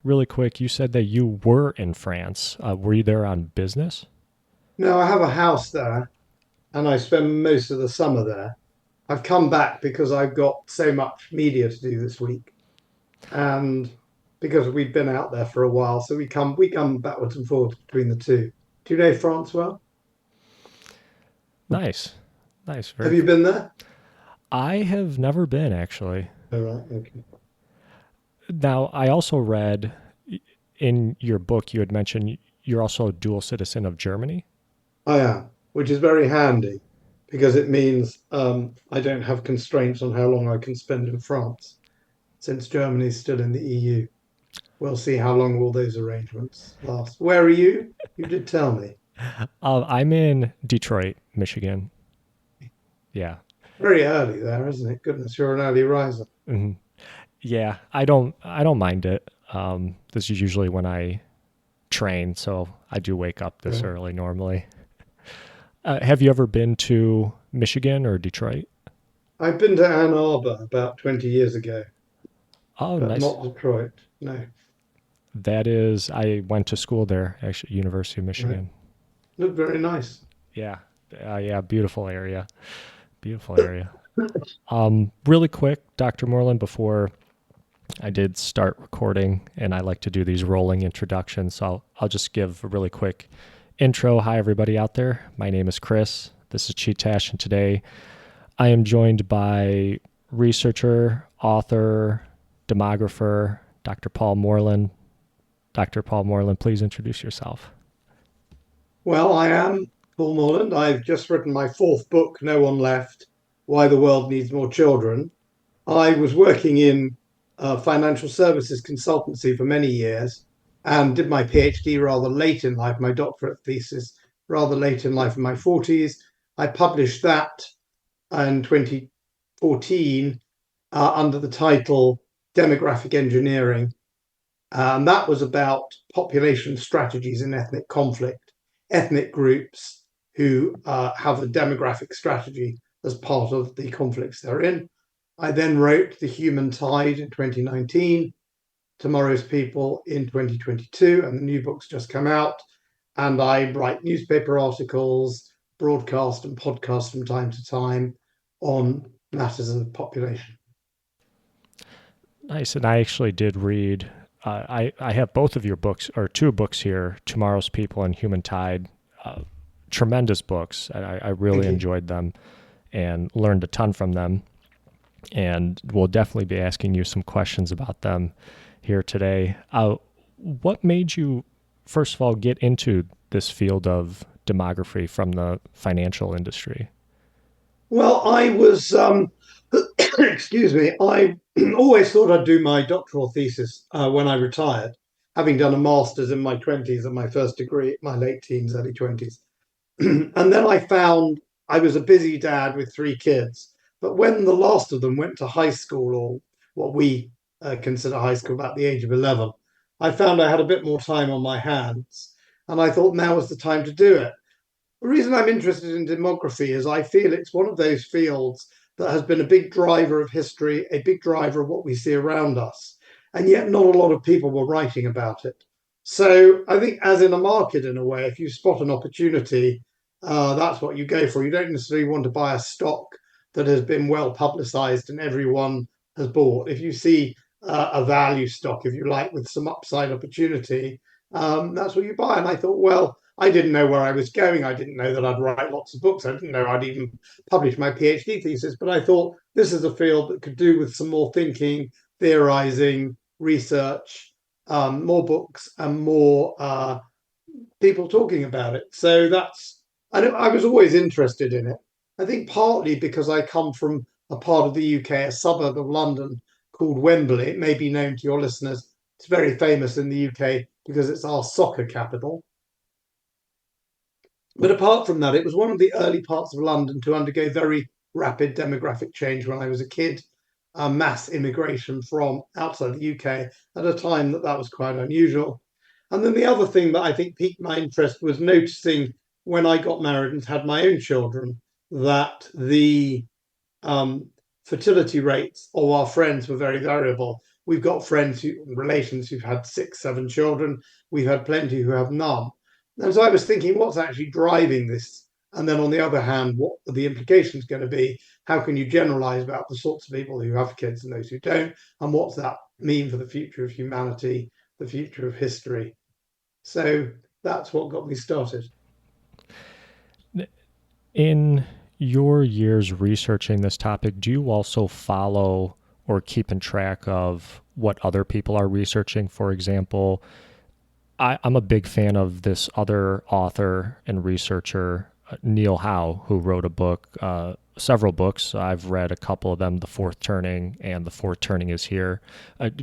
Really quick, you said that you were in France. Were you there on business? No, I have a house there and I spend most of the summer there. I've come back because I've got so much media to do this week and because we've been out there for a while, so we come backwards and forwards between the two. Do you know France well? Nice. Nice. Have Very you cool. been there? I have never been actually. All right, okay. Now, I also read in your book you had mentioned you're also a dual citizen of Germany. I am, which is very handy because it means I don't have constraints on how long I can spend in France since Germany's still in the EU. We'll see how long will those arrangements last. Where are you? You did tell me. I'm in Detroit, Michigan. Yeah. Very early there, isn't it? Goodness, you're an early riser. Mhm. Yeah. I don't mind it. This is usually when I train, so I do wake up this Yeah. early normally. Have you ever been to Michigan or Detroit? I've been to Ann Arbor about 20 years ago, Oh, but nice. not Detroit. No, That is, I went to school there, actually, University of right. Michigan. Looked very nice. Yeah, yeah, beautiful area, beautiful area. Really quick, Dr. Moreland, before I did start recording, and I like to do these rolling introductions, so I'll just give a really quick intro. Hi, everybody out there. My name is Chris. This is Chee-Tash, and today I am joined by researcher, author, demographer, Dr. Paul Morland. Dr. Paul Morland, please introduce yourself. Well, I am Paul Morland. I've just written my fourth book, No One Left: Why the World Needs More Children. I was working in financial services consultancy for many years and did my PhD rather late in life, my doctorate thesis rather late in life in my 40s. I published that in 2014 under the title Demographic Engineering. And that was about population strategies in ethnic conflict, ethnic groups who have a demographic strategy as part of the conflicts they're in. I then wrote The Human Tide in 2019, Tomorrow's People in 2022, and the new book's just come out. And I write newspaper articles, broadcast and podcast from time to time on matters of population. Nice. And I actually did read, I have both of your books, or two books here, Tomorrow's People and Human Tide. Uh, Tremendous books. I really Thank you. enjoyed them and learned a ton from them. And we'll definitely be asking you some questions about them here today. What made you, first of all, get into this field of demography from the financial industry? Well, I was, excuse me, I always thought I'd do my doctoral thesis when I retired, having done a master's in my 20s and my first degree, my late teens, early 20s. And then I found I was a busy dad with three kids. But when the last of them went to high school, or what we consider high school, about the age of 11, I found I had a bit more time on my hands. And I thought now was the time to do it. The reason I'm interested in demography is I feel it's one of those fields that has been a big driver of history, a big driver of what we see around us. And yet, not a lot of people were writing about it. So I think, as in a market, in a way, if you spot an opportunity, that's what you go for. You don't necessarily want to buy a stock that has been well publicized and everyone has bought. If you see a value stock, if you like, with some upside opportunity, that's what you buy. And I thought, well, I didn't know where I was going. I didn't know that I'd write lots of books. I didn't know I'd even publish my PhD thesis. But I thought this is a field that could do with some more thinking, theorizing, research, more books, and more people talking about it. So I was always interested in it. I think partly because I come from a part of the UK, a suburb of London called Wembley. It may be known to your listeners. It's very famous in the UK because it's our soccer capital. But apart from that, it was one of the early parts of London to undergo very rapid demographic change when I was a kid, mass immigration from outside the UK at a time that was quite unusual. And then the other thing that I think piqued my interest was noticing when I got married and had my own children that the um, fertility rates of our friends were very variable. We've got friends who relations who've had six, seven children. We've had plenty who have none. And so I was thinking, what's actually driving this? And then on the other hand, what are the implications going to be? How can you generalize about the sorts of people who have kids and those who don't? And what's that mean for the future of humanity, the future of history? So that's what got me started. In your years researching this topic, do you also follow or keep in track of what other people are researching? For example, I'm a big fan of this other author and researcher, Neil Howe, who wrote a book, several books. I've read a couple of them, The Fourth Turning and The Fourth Turning is Here.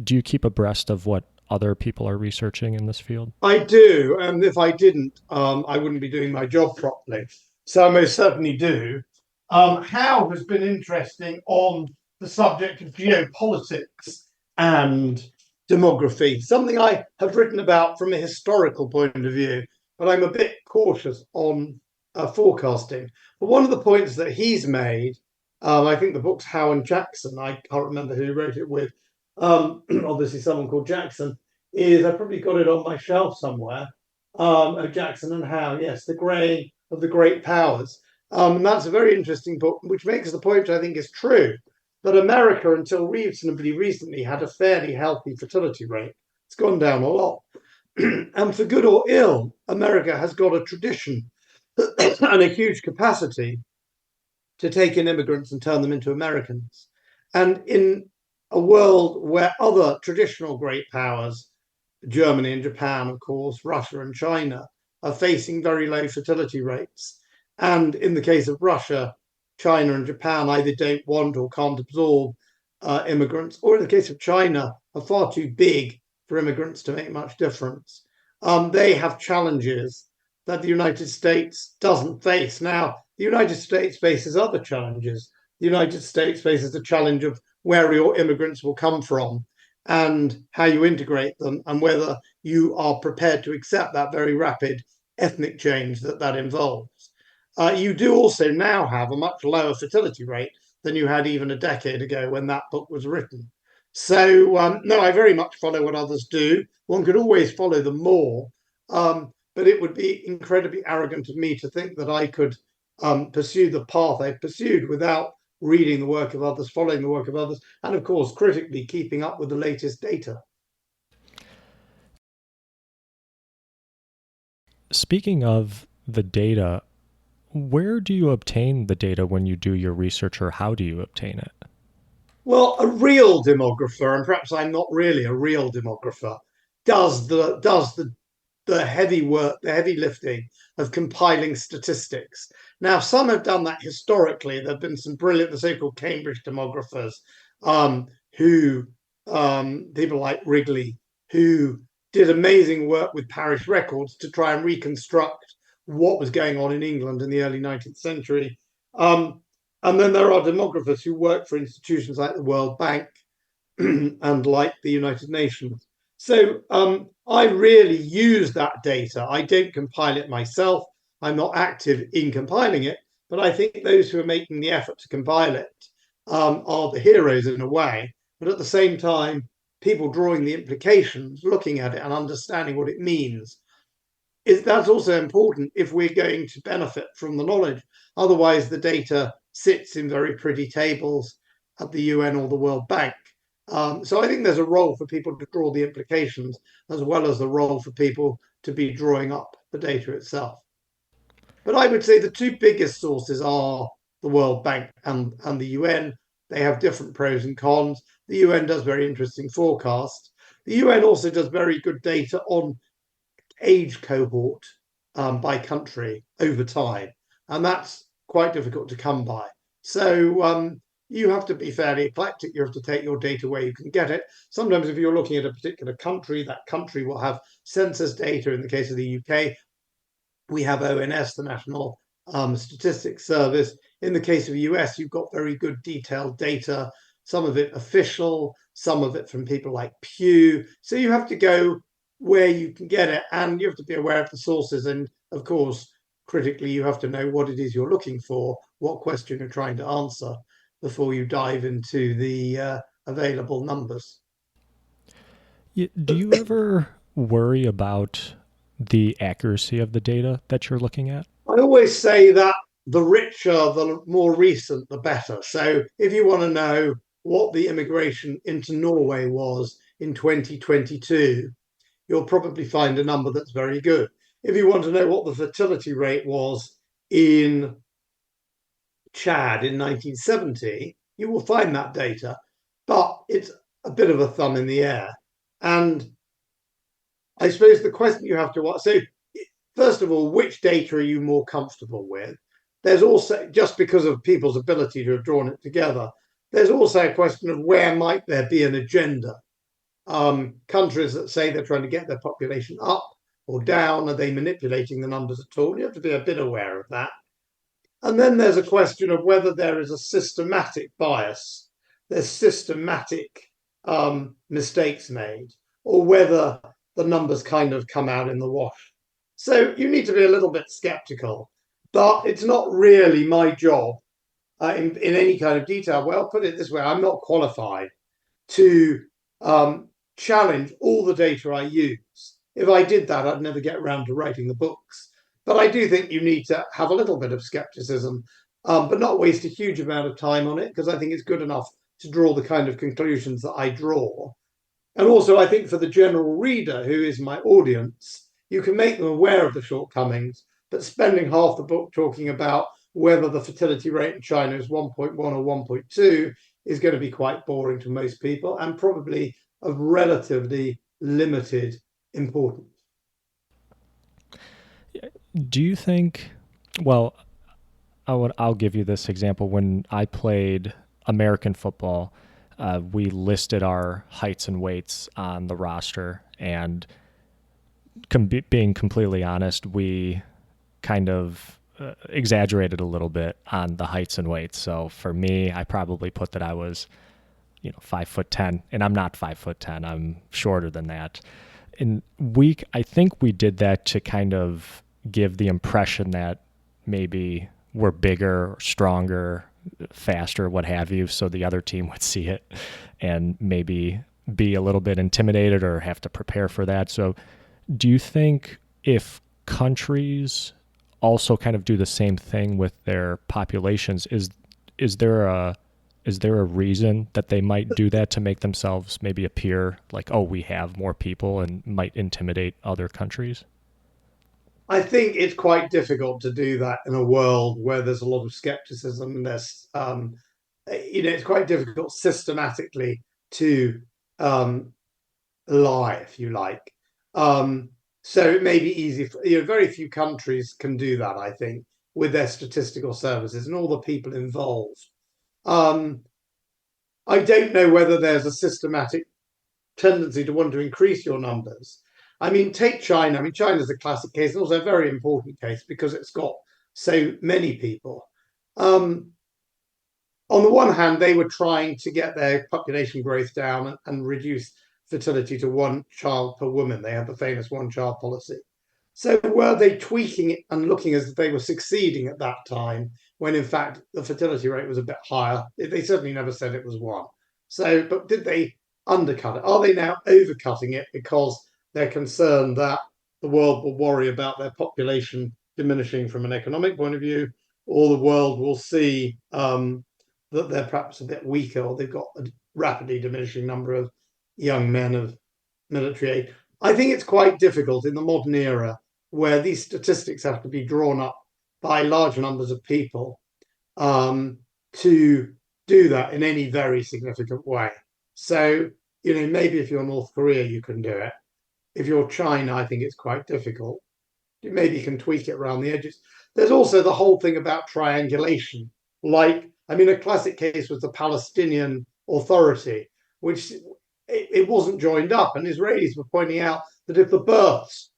Do you keep abreast of what other people are researching in this field? I do, and if I didn't, I wouldn't be doing my job properly. So I most certainly do. Howe has been interesting on the subject of geopolitics and demography, something I have written about from a historical point of view, but I'm a bit cautious on forecasting. But one of the points that he's made, I think the book's Howe and Jackson, I can't remember who wrote it with, obviously someone called Jackson, is I probably got it on my shelf somewhere. Of Jackson and Howe, yes, the grey of the great powers. And that's a very interesting book, which makes the point, which I think is true, that America, until reasonably recently, had a fairly healthy fertility rate. It's gone down a lot. And for good or ill, America has got a tradition and a huge capacity to take in immigrants and turn them into Americans. And in a world where other traditional great powers, Germany and Japan, of course, Russia and China, are facing very low fertility rates. And in the case of Russia, China and Japan either don't want or can't absorb immigrants, or in the case of China, are far too big for immigrants to make much difference. They have challenges that the United States doesn't face. Now, the United States faces other challenges. The United States faces the challenge of where your immigrants will come from and how you integrate them and whether you are prepared to accept that very rapid ethnic change that that involves. You do also now have a much lower fertility rate than you had even a decade ago when that book was written. So, no, I very much follow what others do. One could always follow them more, but it would be incredibly arrogant of me to think that I could pursue the path I've pursued without reading the work of others, following the work of others, and of course, critically keeping up with the latest data. Speaking of the data, where do you obtain the data when you do your research, or how do you obtain it? Well, a real demographer, and perhaps I'm not really a real demographer, does the heavy work, the heavy lifting of compiling statistics. Now, some have done that historically. There have been some brilliant, the so-called Cambridge demographers, who people like Wrigley, who did amazing work with parish records to try and reconstruct what was going on in England in the early 19th century. And then there are demographers who work for institutions like the World Bank and like the United Nations. So I really use that data. I don't compile it myself. I'm not active in compiling it, but I think those who are making the effort to compile it are the heroes in a way. But at the same time, people drawing the implications, looking at it and understanding what it means, that's also important if we're going to benefit from the knowledge. Otherwise, the data sits in very pretty tables at the UN or the World Bank. So I think there's a role for people to draw the implications as well as the role for people to be drawing up the data itself. But I would say the two biggest sources are the World Bank and the UN. They have different pros and cons. The UN does very interesting forecasts. The UN also does very good data on age cohort by country over time, and that's quite difficult to come by. So you have to be fairly eclectic. You have to take your data where you can get it. Sometimes, if you're looking at a particular country, that country will have census data. In the case of the UK, we have ONS, the National Statistics Service. In the case of the US, you've got very good detailed data, some of it official, some of it from people like Pew. So you have to go where you can get it, and you have to be aware of the sources. And of course, critically, you have to know what it is you're looking for, what question you're trying to answer before you dive into the available numbers. Do you ever worry about the accuracy of the data that you're looking at? I always say that the richer, the more recent, the better. So if you want to know what the immigration into Norway was in 2022, you'll probably find a number that's very good. If you want to know what the fertility rate was in Chad in 1970, you will find that data, but it's a bit of a thumb in the air. And I suppose the question you have to ask, so first of all, which data are you more comfortable with? There's also, just because of people's ability to have drawn it together, there's also a question of where might there be an agenda. Countries that say they're trying to get their population up or down, are they manipulating the numbers at all? You have to be a bit aware of that. And then there's a question of whether there is a systematic bias, there's systematic mistakes made, or whether the numbers kind of come out in the wash. So you need to be a little bit skeptical, but it's not really my job in any kind of detail. Well, I'll put it this way, I'm not qualified to challenge all the data I use. If I did that, I'd never get around to writing the books. But I do think you need to have a little bit of skepticism, but not waste a huge amount of time on it, because I think it's good enough to draw the kind of conclusions that I draw. And also, I think for the general reader, who is my audience, you can make them aware of the shortcomings, but spending half the book talking about whether the fertility rate in China is 1.1 or 1.2 is going to be quite boring to most people and probably of relatively limited importance. Do you think, well, I'll give you this example. When I played American football, we listed our heights and weights on the roster, and being completely honest, we kind of exaggerated a little bit on the heights and weights. So for me, I probably put that I was, 5'10", and I'm not 5'10". I'm shorter than that. And I think we did that to kind of give the impression that maybe we're bigger, stronger, faster, what have you, so the other team would see it and maybe be a little bit intimidated or have to prepare for that. So do you think if countries also kind of do the same thing with their populations, is there a reason that they might do that to make themselves maybe appear like, oh, we have more people, and might intimidate other countries? I think it's quite difficult to do that in a world where there's a lot of skepticism. And it's quite difficult systematically to um, lie, if you like. Um, so it may be easy for, very few countries can do that, I think, with their statistical services and all the people involved. Um, I don't know whether there's a systematic tendency to want to increase your numbers. I mean, take China. I mean, China's a classic case and also a very important case because it's got so many people. Um, on the one hand, they were trying to get their population growth down and reduce fertility to one child per woman. They had the famous one child policy. So were they tweaking it and looking as if they were succeeding at that time, when in fact the fertility rate was a bit higher? They certainly never said it was one. So, but did they undercut it? Are they now overcutting it because they're concerned that the world will worry about their population diminishing from an economic point of view, or the world will see that they're perhaps a bit weaker, or they've got a rapidly diminishing number of young men of military age? I think it's quite difficult in the modern era where these statistics have to be drawn up by large numbers of people to do that in any very significant way. So, maybe if you're North Korea, you can do it. If you're China, I think it's quite difficult. Maybe you can tweak it around the edges. There's also the whole thing about triangulation. Like, I mean, a classic case was the Palestinian Authority, which it wasn't joined up. And Israelis were pointing out that if the births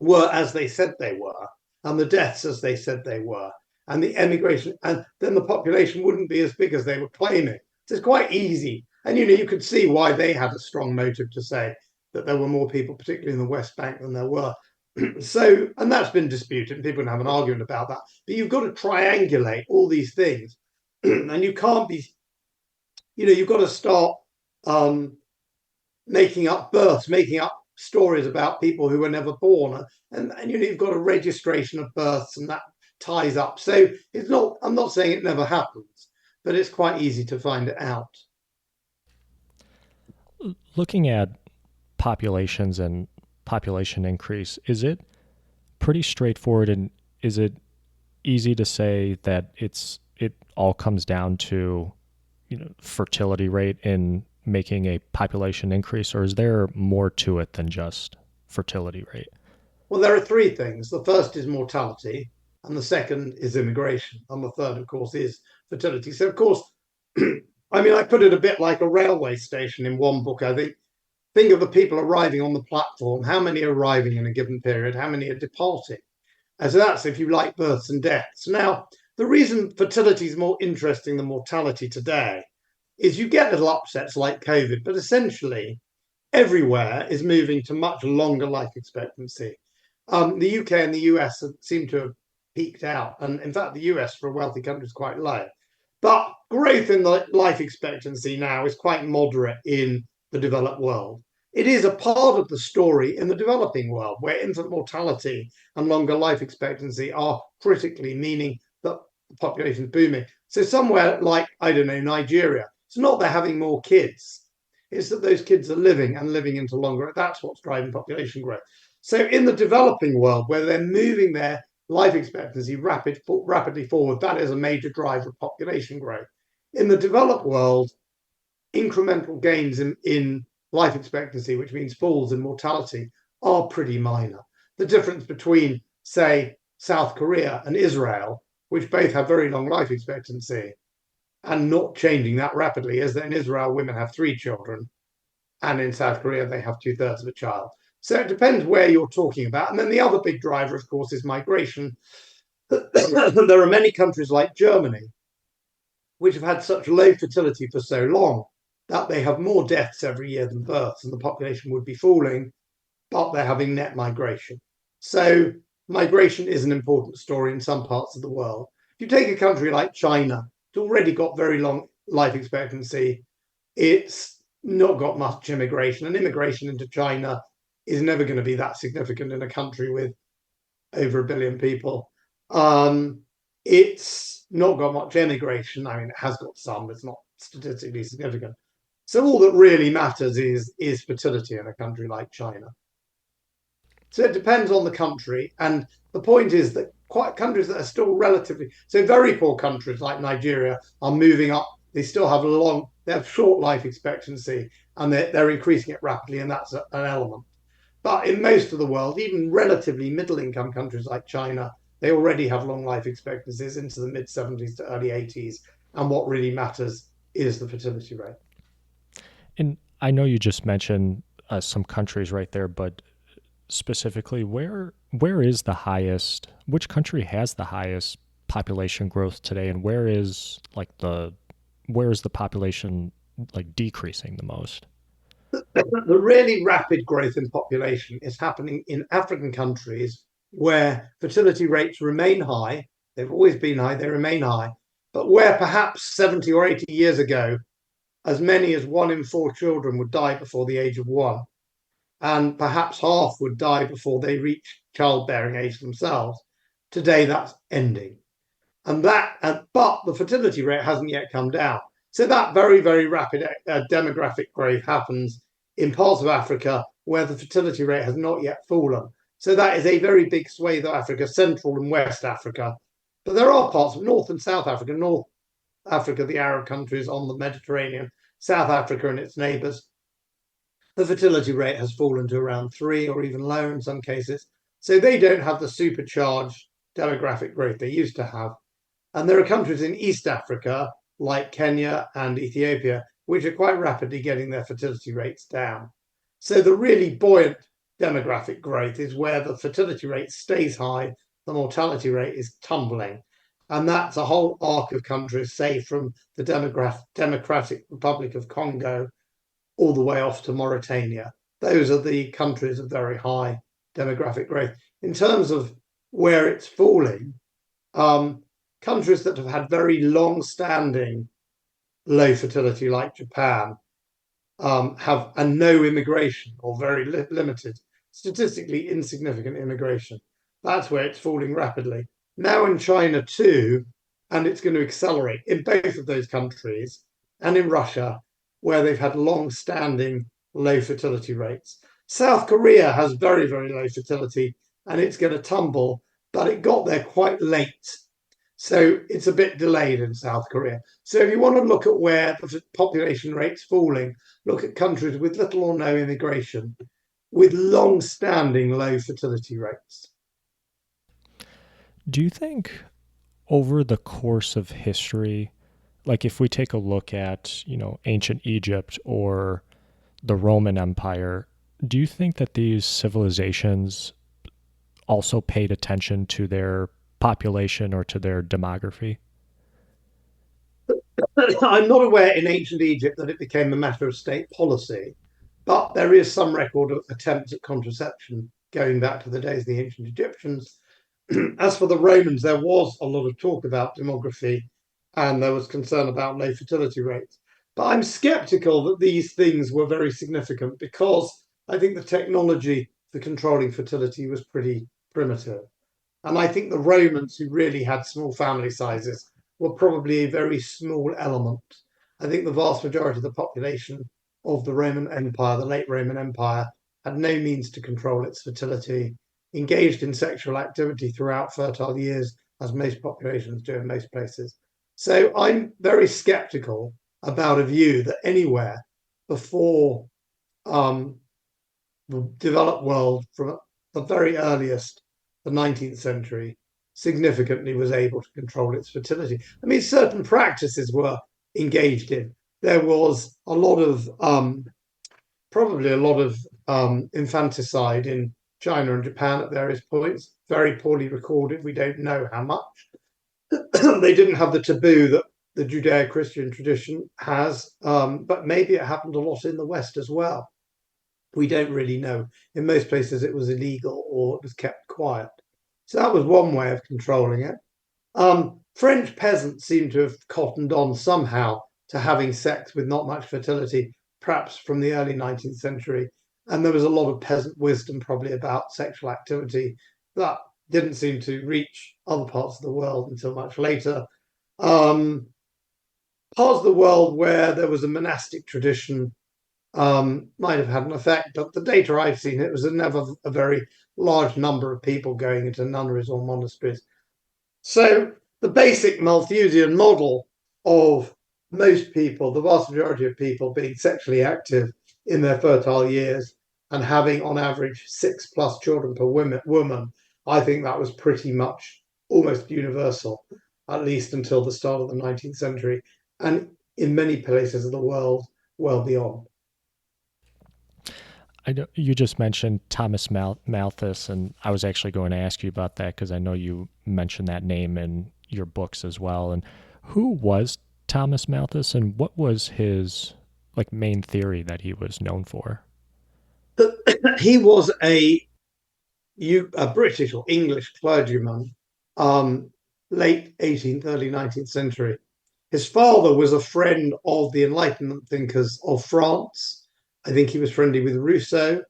were as they said they were, and the deaths as they said they were, and the emigration, and then the population wouldn't be as big as they were claiming. So it's quite easy. And you could see why they had a strong motive to say that there were more people, particularly in the West Bank, than there were. So, and that's been disputed, and people can have an argument about that. But you've got to triangulate all these things, and you can't be, you've got to start making up births, making up stories about people who were never born, and you've got a registration of births, and that ties up. So it's not. I'm not saying it never happens, but it's quite easy to find it out. Looking at populations and population increase, is it pretty straightforward, and is it easy to say that it all comes down to fertility rate in making a population increase, or is there more to it than just fertility rate? Well, there are three things. The first is mortality, and the second is immigration, and the third, of course, is fertility. So, of course, I mean, I put it a bit like a railway station in one book. I think of the people arriving on the platform. How many are arriving in a given period? How many are departing? And so that's, if you like, births and deaths. Now, the reason fertility is more interesting than mortality today is you get little upsets like COVID, but essentially everywhere is moving to much longer life expectancy. The UK and the US seem to have peaked out, and in fact, the US for a wealthy country is quite low. But growth in the life expectancy now is quite moderate in the developed world. It is a part of the story in the developing world where infant mortality and longer life expectancy are critically, meaning that the population is booming. So somewhere like, I don't know, Nigeria, it's not they're having more kids. It's that those kids are living and living into longer. That's what's driving population growth. So in the developing world, where they're moving their life expectancy rapidly forward, that is a major driver of population growth. In the developed world, incremental gains in life expectancy, which means falls in mortality, are pretty minor. The difference between, say, South Korea and Israel, which both have very long life expectancy and not changing that rapidly, is that in Israel, women have 3 children, and in South Korea, they have 2/3 of a child. So it depends where you're talking about. And then the other big driver, of course, is migration. There are many countries like Germany, which have had such low fertility for so long that they have more deaths every year than births, and the population would be falling, but they're having net migration. So migration is an important story in some parts of the world. If you take a country like China, it's already got very long life expectancy. It's not got much immigration, and immigration into China is never going to be that significant in a country with over 1 billion people. It's not got much immigration. I mean, it has got some, but it's not statistically significant. So all that really matters is fertility in a country like China. So it depends on the country, and the point is that quite countries that are still relatively so very poor countries like Nigeria are moving up. They still have they have short life expectancy, and they're increasing it rapidly, and that's an element. But in most of the world, even relatively middle income countries like China, they already have long life expectancies into the mid 70s to early 80s. And what really matters is the fertility rate. And I know you just mentioned some countries right there, but specifically, where is the highest? Which country has the highest population growth today, and where is the population like decreasing the most? The really rapid growth in population is happening in African countries where fertility rates remain high. They've always been high, they remain high, but where perhaps 70 or 80 years ago, as many as 1 in 4 children would die before the age of 1, and perhaps half would die before they reach childbearing age themselves. Today, that's ending. But the fertility rate hasn't yet come down. So that very, very rapid demographic growth happens in parts of Africa where the fertility rate has not yet fallen. So that is a very big swathe of Africa, Central and West Africa. But there are parts of North and South Africa, North Africa, the Arab countries on the Mediterranean, South Africa and its neighbours. The fertility rate has fallen to around 3 or even lower in some cases. So they don't have the supercharged demographic growth they used to have. And there are countries in East Africa, like Kenya and Ethiopia, which are quite rapidly getting their fertility rates down. So the really buoyant demographic growth is where the fertility rate stays high, the mortality rate is tumbling. And that's a whole arc of countries, say from the Democratic Republic of Congo all the way off to Mauritania. Those are the countries of very high demographic growth. In terms of where it's falling, countries that have had very long-standing low fertility, like Japan, have a no immigration or very limited, statistically insignificant immigration. That's where it's falling rapidly. Now in China too, and it's going to accelerate in both of those countries and in Russia, where they've had long-standing low fertility rates. South Korea has very, very low fertility and it's going to tumble, but it got there quite late. So it's a bit delayed in South Korea. So if you want to look at where the population rate's falling, look at countries with little or no immigration, with long-standing low fertility rates. Do you think over the course of history, like if we take a look at, ancient Egypt or the Roman Empire, do you think that these civilizations also paid attention to their population or to their demography? I'm not aware in ancient Egypt that it became a matter of state policy, but there is some record of attempts at contraception going back to the days of the ancient Egyptians. As for the Romans, there was a lot of talk about demography and there was concern about low fertility rates. But I'm skeptical that these things were very significant because I think the technology for controlling fertility was pretty primitive. And I think the Romans, who really had small family sizes, were probably a very small element. I think the vast majority of the population of the Roman Empire, the late Roman Empire, had no means to control its fertility, engaged in sexual activity throughout fertile years, as most populations do in most places. So I'm very skeptical about a view that anywhere before the developed world, from the very earliest, the 19th century, significantly was able to control its fertility. I mean, certain practices were engaged in. There was a lot of, probably a lot of infanticide in China and Japan at various points, very poorly recorded. We don't know how much. They didn't have the taboo that the Judeo Christian tradition has, but maybe it happened a lot in the West as well. We don't really know. In most places, it was illegal or it was kept quiet. So that was one way of controlling it. French peasants seem to have cottoned on somehow to having sex with not much fertility, perhaps from the early 19th century. And there was a lot of peasant wisdom probably about sexual activity that didn't seem to reach other parts of the world until much later. Um, Parts of the world where there was a monastic tradition might have had an effect, but the data I've seen, it was never a very large number of people going into nunneries or monasteries. So the basic Malthusian model of most people, the vast majority of people being sexually active in their fertile years and having on average 6+ children per woman, I think that was pretty much almost universal, at least until the start of the 19th century, and in many places of the world, well beyond. I know you just mentioned Thomas Malthus, and I was actually going to ask you about that because I know you mentioned that name in your books as well. And who was Thomas Malthus, and what was his main theory that he was known for? He was a British or English clergyman, um, late 18th, early 19th century. His father was a friend of the Enlightenment thinkers of France. I think he was friendly with Rousseau.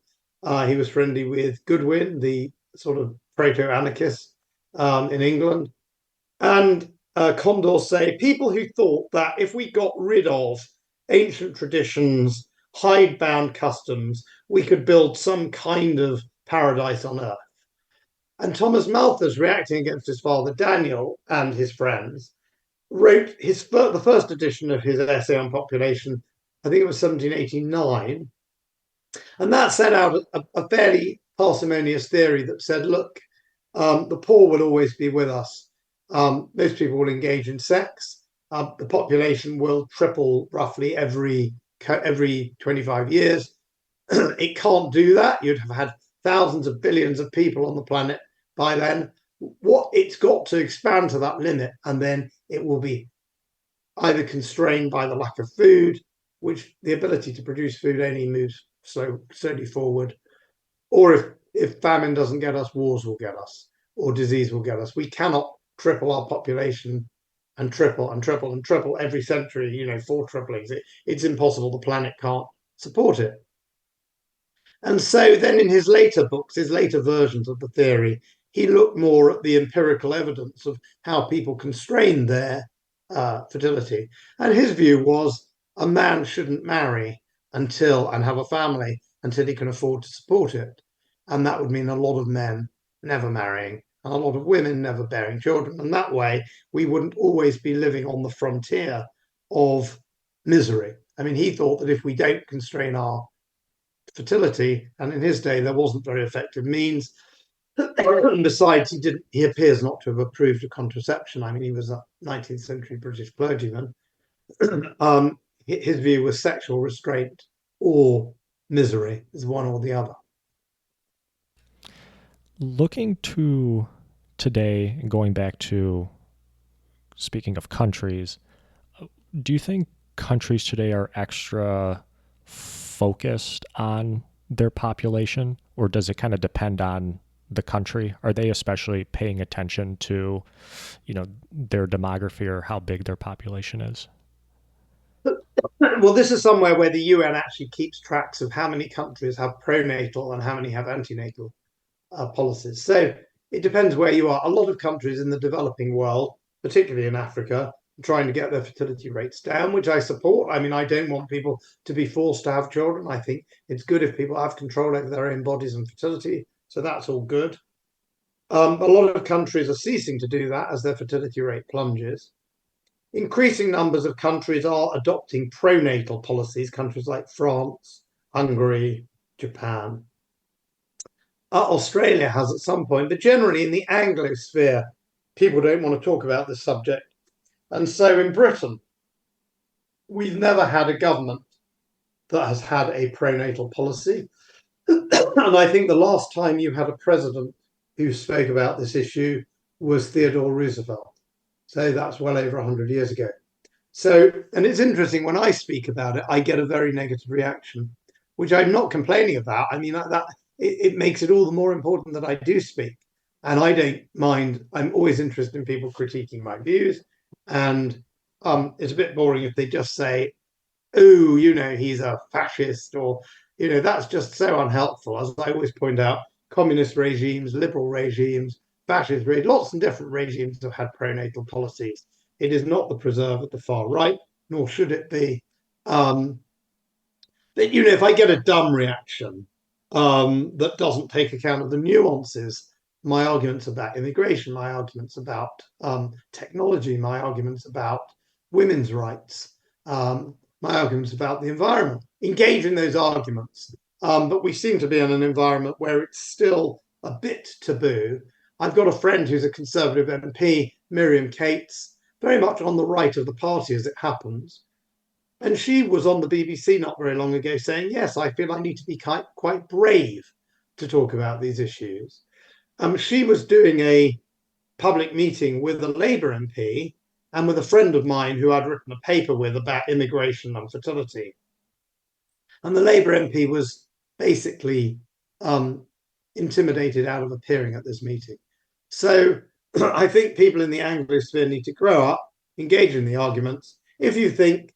He was friendly with Goodwin, the sort of proto anarchist in England. And Condorcet, people who thought that if we got rid of ancient traditions, hidebound customs, we could build some kind of paradise on earth. And Thomas Malthus, reacting against his father Daniel and his friends, wrote the first edition of his essay on population. I think it was 1789, and that set out a fairly parsimonious theory that said, look, the poor will always be with us. Most people will engage in sex. The population will triple roughly every 25 years. It can't do that. You'd have had thousands of billions of people on the planet by then. What it's got to expand to that limit, and then it will be either constrained by the lack of food, which the ability to produce food only moves slowly forward, or if famine doesn't get us, wars will get us, or disease will get us. We cannot triple our population and triple and triple and triple every century, four triplings. It's impossible. The planet can't support it. And so then in his later books, his later versions of the theory, he looked more at the empirical evidence of how people constrain their fertility. And his view was a man shouldn't marry until and have a family until he can afford to support it. And that would mean a lot of men never marrying and a lot of women never bearing children. And that way, we wouldn't always be living on the frontier of misery. I mean, he thought that if we don't constrain our fertility, and in his day there wasn't very effective means. And besides, he appears not to have approved of contraception. I mean, he was a 19th century British clergyman. His view was sexual restraint or misery is one or the other. Looking to today and going back to speaking of countries, do you think countries today are extra focused on their population, or does it kind of depend on the country? Are they especially paying attention to, their demography or how big their population is? Well, this is somewhere where the UN actually keeps tracks of how many countries have pronatal and how many have antenatal policies. So it depends where you are. A lot of countries in the developing world, particularly in Africa, are trying to get their fertility rates down, which I support. I mean, I don't want people to be forced to have children. I think it's good if people have control over their own bodies and fertility. So that's all good. A lot of countries are ceasing to do that as their fertility rate plunges. Increasing numbers of countries are adopting pronatal policies, countries like France, Hungary, Japan. Australia has at some point, but generally in the Anglosphere, people don't want to talk about this subject. And so in Britain, we've never had a government that has had a pronatal policy. And I think the last time you had a president who spoke about this issue was Theodore Roosevelt. So that's well over 100 years ago. So, and it's interesting, when I speak about it, I get a very negative reaction, which I'm not complaining about. I mean, it makes it all the more important that I do speak. And I don't mind. I'm always interested in people critiquing my views. And it's a bit boring if they just say, oh, he's a fascist, or, that's just so unhelpful. As I always point out, communist regimes, liberal regimes, fascist regimes, lots of different regimes have had pronatal policies. It is not the preserve at the far right, nor should it be. If I get a dumb reaction that doesn't take account of the nuances, my arguments about immigration, my arguments about technology, my arguments about women's rights, my arguments about the environment, engage in those arguments. But we seem to be in an environment where it's still a bit taboo. I've got a friend who's a Conservative MP, Miriam Cates, very much on the right of the party as it happens. And she was on the BBC not very long ago saying, yes, I feel I need to be quite brave to talk about these issues. She was doing a public meeting with a Labour MP and with a friend of mine who I'd written a paper with about immigration and fertility. And the Labour MP was basically intimidated out of appearing at this meeting. So I think people in the Anglosphere need to grow up, engage in the arguments. If you think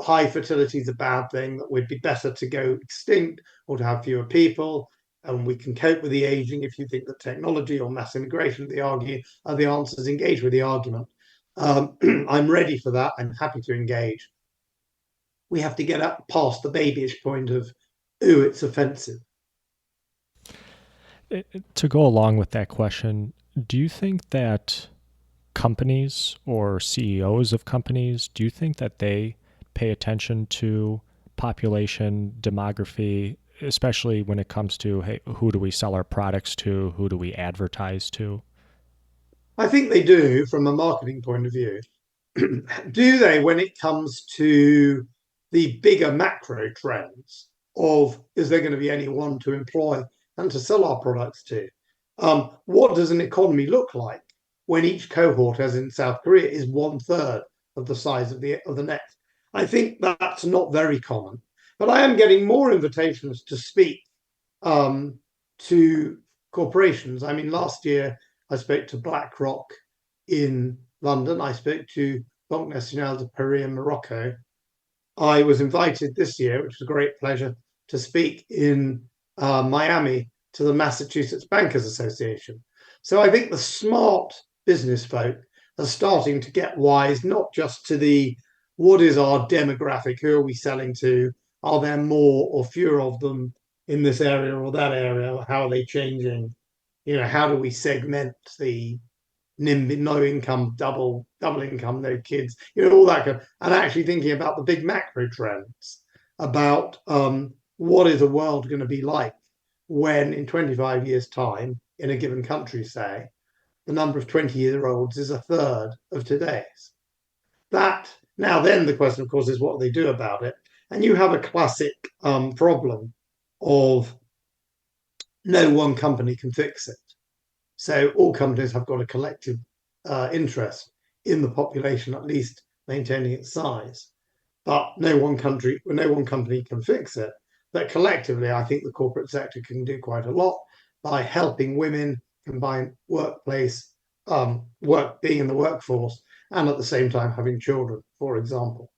high fertility is a bad thing, that would be better to go extinct or to have fewer people, and we can cope with the aging. If you think that technology or mass immigration are the answers, engage with the argument. I'm ready for that. I'm happy to engage. We have to get up past the babyish point of, ooh, it's offensive. To go along with that question, do you think that companies or CEOs of companies, do you think that they pay attention to population demography, especially when it comes to, hey, who do we sell our products to? Who do we advertise to? I think they do from a marketing point of view. Do they when it comes to the bigger macro trends of is there going to be anyone to employ and to sell our products to? What does an economy look like when each cohort, as in South Korea, is 1/3 of the size of the next? I think that's not very common, but I am getting more invitations to speak to corporations. I mean, last year I spoke to BlackRock in London. I spoke to Banque Nationale de Paris in Morocco. I was invited this year, which was a great pleasure, to speak in Miami to the Massachusetts Bankers Association. So I think the smart business folk are starting to get wise, not just to the what is our demographic, who are we selling to, are there more or fewer of them in this area or that area, how are they changing? How do we segment the NIMBY, no income, double income, no kids, all that kind of, and actually thinking about the big macro trends about what is the world going to be like when in 25 years' time, in a given country, say, the number of 20-year-olds is a third of today's. That now then the question, of course, is what they do about it. And you have a classic problem of no one company can fix it. So all companies have got a collective interest in the population, at least maintaining its size. But no one company can fix it. But collectively, I think the corporate sector can do quite a lot by helping women combine workplace, work being in the workforce, and at the same time having children, for example.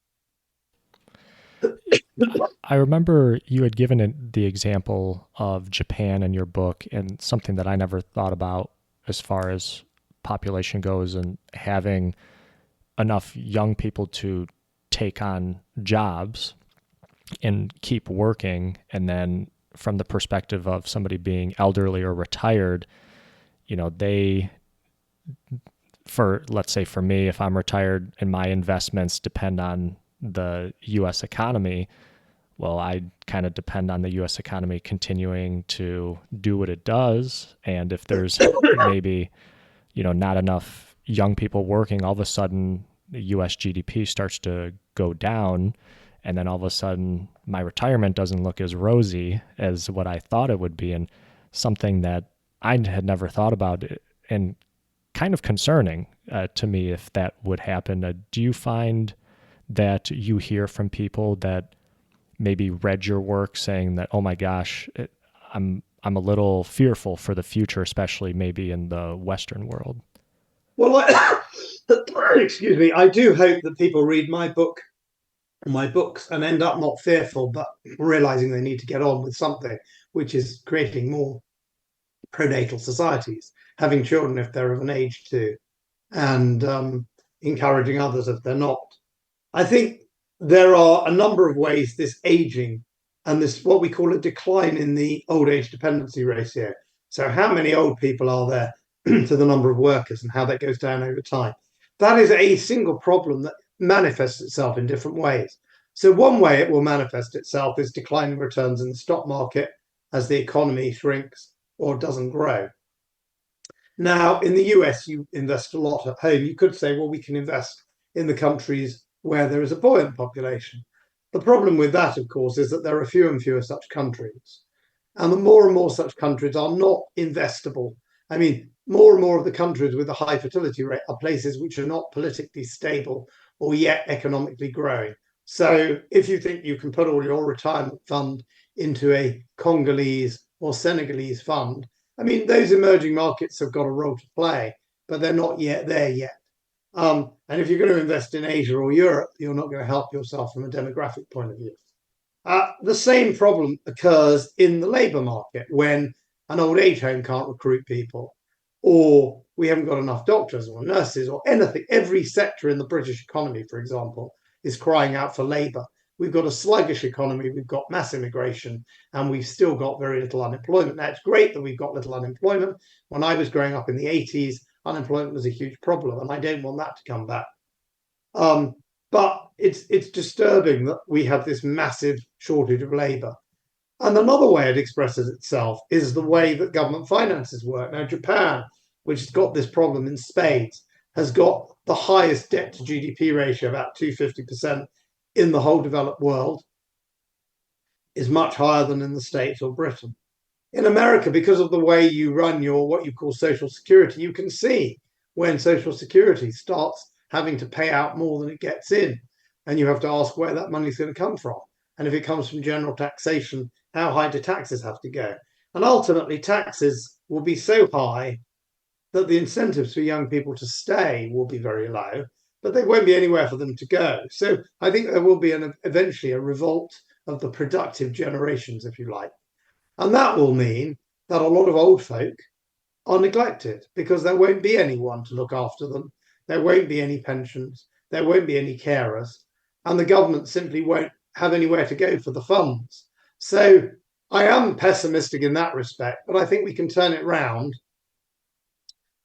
I remember you had given the example of Japan in your book, and something that I never thought about as far as population goes and having enough young people to take on jobs and keep working. And then from the perspective of somebody being elderly or retired, they, for let's say for me, if I'm retired and my investments depend on the US economy, well, I kind of depend on the US economy continuing to do what it does. And if there's maybe, not enough young people working, all of a sudden the US GDP starts to go down. And then all of a sudden my retirement doesn't look as rosy as what I thought it would be. And something that I had never thought about, and kind of concerning to me if that would happen. Do you find that you hear from people that maybe read your work saying that, oh my gosh, I'm a little fearful for the future, especially maybe in the Western world? Well, excuse me, I do hope that people read my books and end up not fearful, but realizing they need to get on with something, which is creating more pronatal societies, having children if they're of an age to, and encouraging others if they're not. I think there are a number of ways this aging and this what we call a decline in the old age dependency ratio. So, how many old people are there to the number of workers and how that goes down over time? That is a single problem that manifests itself in different ways. So, one way it will manifest itself is declining returns in the stock market as the economy shrinks or doesn't grow. Now, in the US, you invest a lot at home. You could say, well, we can invest in the countries where there is a buoyant population. The problem with that, of course, is that there are fewer and fewer such countries. And the more and more such countries are not investable. I mean, more and more of the countries with a high fertility rate are places which are not politically stable or yet economically growing. So if you think you can put all your retirement fund into a Congolese or Senegalese fund, I mean, those emerging markets have got a role to play, but they're not yet there yet. And if you're going to invest in Asia or Europe, you're not going to help yourself from a demographic point of view. The same problem occurs in the labour market when an old age home can't recruit people, or we haven't got enough doctors or nurses or anything. Every sector in the British economy, for example, is crying out for labour. We've got a sluggish economy, we've got mass immigration, and we've still got very little unemployment. Now, it's great that we've got little unemployment. When I was growing up in the 80s, unemployment was a huge problem, and I don't want that to come back. Um, but it's disturbing that we have this massive shortage of labour. And another way it expresses itself is the way that government finances work. Now, Japan, which has got this problem in spades, has got the highest debt to GDP ratio, about 250% in the whole developed world, is much higher than in the States or Britain. In America, because of the way you run your what you call Social Security, you can see when Social Security starts having to pay out more than it gets in. And you have to ask where that money is going to come from. And if it comes from general taxation, how high do taxes have to go? And ultimately, taxes will be so high that the incentives for young people to stay will be very low. but there won't be anywhere for them to go. So I think there will be eventually a revolt of the productive generations, if you like. And that will mean that a lot of old folk are neglected because there won't be anyone to look after them. There won't be any pensions. There won't be any carers. And the government simply won't have anywhere to go for the funds. So I am pessimistic in that respect, but I think we can turn it round.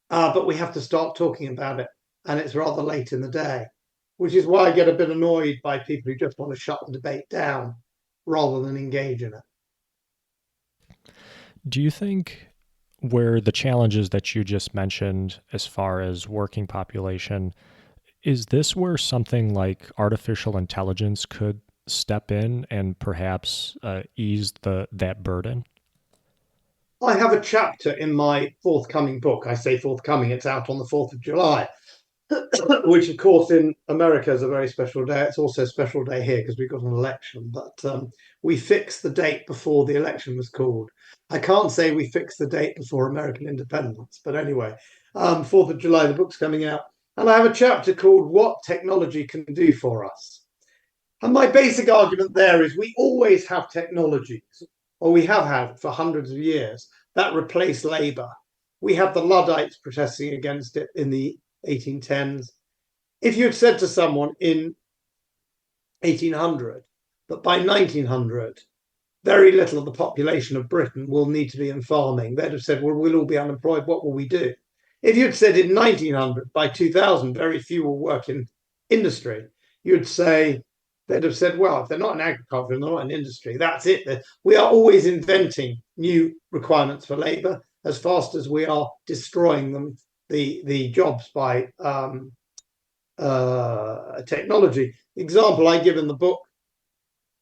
But we have to start talking about it. And it's rather late in the day, which is why I get a bit annoyed by people who just want to shut the debate down rather than engage in it. Do you think where the challenges that you just mentioned, as far as working population, is this where something like artificial intelligence could step in and perhaps ease that burden? I have a chapter in my forthcoming book. I say forthcoming, it's out on the 4th of July, which, of course, in America is a very special day. It's also a special day here because we've got an election, but we fixed the date before the election was called. I can't say we fixed the date before American independence, but anyway, 4th of July, the book's coming out. And I have a chapter called What Technology Can Do for Us. And my basic argument there is we always have technologies, or we have had for hundreds of years, that replace labour. We have the Luddites protesting against it in the 1810s. If you had said to someone in 1800 that by 1900, very little of the population of Britain will need to be in farming, they'd have said, well, we'll all be unemployed. What will we do? If you'd said in 1900, by 2000, very few will work in industry, you'd say, they'd have said, well, if they're not in agriculture and they're not in industry, that's it. We are always inventing new requirements for labour as fast as we are destroying them, the jobs by technology. The example I give in the book,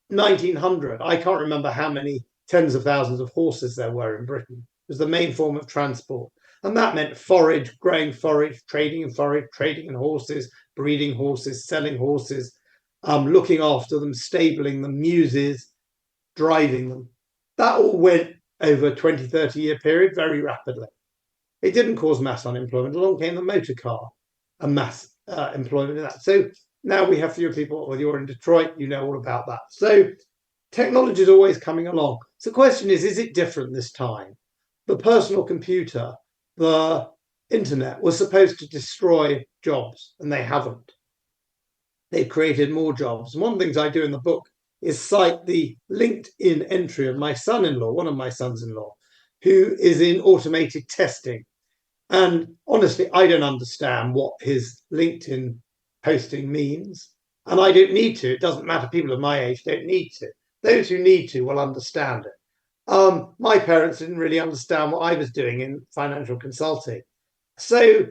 1900, I can't remember how many tens of thousands of horses there were in Britain. It was the main form of transport. And that meant forage, growing forage, trading in horses, breeding horses, selling horses, looking after them, stabling them, muses, driving them. That all went over a 20, 30-year period very rapidly. It didn't cause mass unemployment. Along came the motor car and mass employment in that. So now we have fewer people. Whether you're in Detroit, you know all about that. So technology is always coming along. So the question is it different this time? The personal computer, the internet was supposed to destroy jobs, and they haven't. They've created more jobs. And one of the things I do in the book is cite the LinkedIn entry of my son-in-law, one of my sons-in-law, who is in automated testing. And honestly, I don't understand what his LinkedIn posting means. And I don't need to. It doesn't matter. People of my age don't need to. Those who need to will understand it. My parents didn't really understand what I was doing in financial consulting. So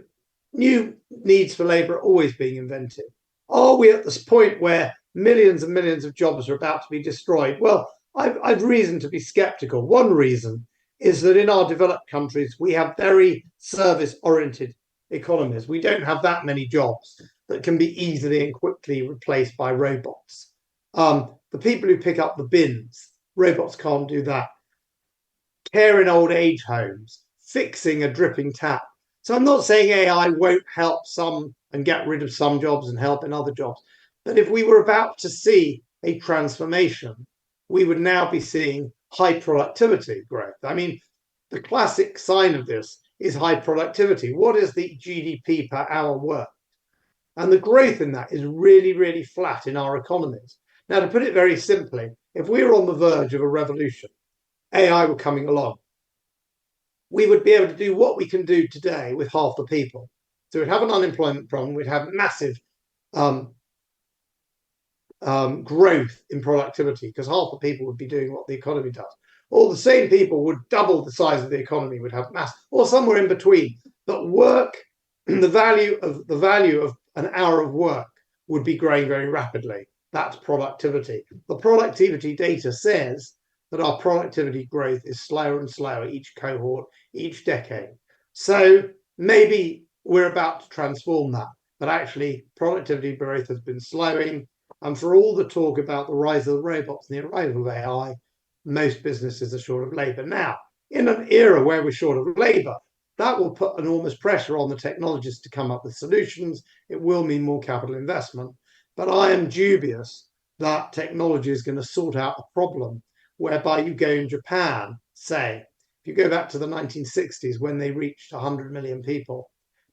new needs for labour are always being invented. Are we at this point where millions and millions of jobs are about to be destroyed? Well, I've reason to be skeptical. One reason is that in our developed countries, we have very service-oriented economies. We don't have that many jobs that can be easily and quickly replaced by robots. The people who pick up the bins, robots can't do that. Care in old age homes, fixing a dripping tap. So I'm not saying AI won't help some and get rid of some jobs and help in other jobs. But if we were about to see a transformation, we would now be seeing high productivity growth. I mean, the classic sign of this is high productivity. What is the GDP per hour work? And the growth in that is really, really flat in our economies. Now, to put it very simply, if we were on the verge of a revolution, AI were coming along, we would be able to do what we can do today with half the people. So we'd have an unemployment problem, we'd have massive growth in productivity because half the people would be doing what the economy does. Or the same people would double the size of the economy, would have mass, or somewhere in between. But work, the value of an hour of work would be growing very rapidly. That's productivity. The productivity data says that our productivity growth is slower and slower each cohort, each decade. So maybe we're about to transform that, but actually productivity growth has been slowing. And for all the talk about the rise of the robots and the arrival of AI, most businesses are short of labour. Now, in an era where we're short of labour, that will put enormous pressure on the technologists to come up with solutions. It will mean more capital investment. But I am dubious that technology is going to sort out a problem whereby you go in Japan, say, if you go back to the 1960s when they reached 100 million people,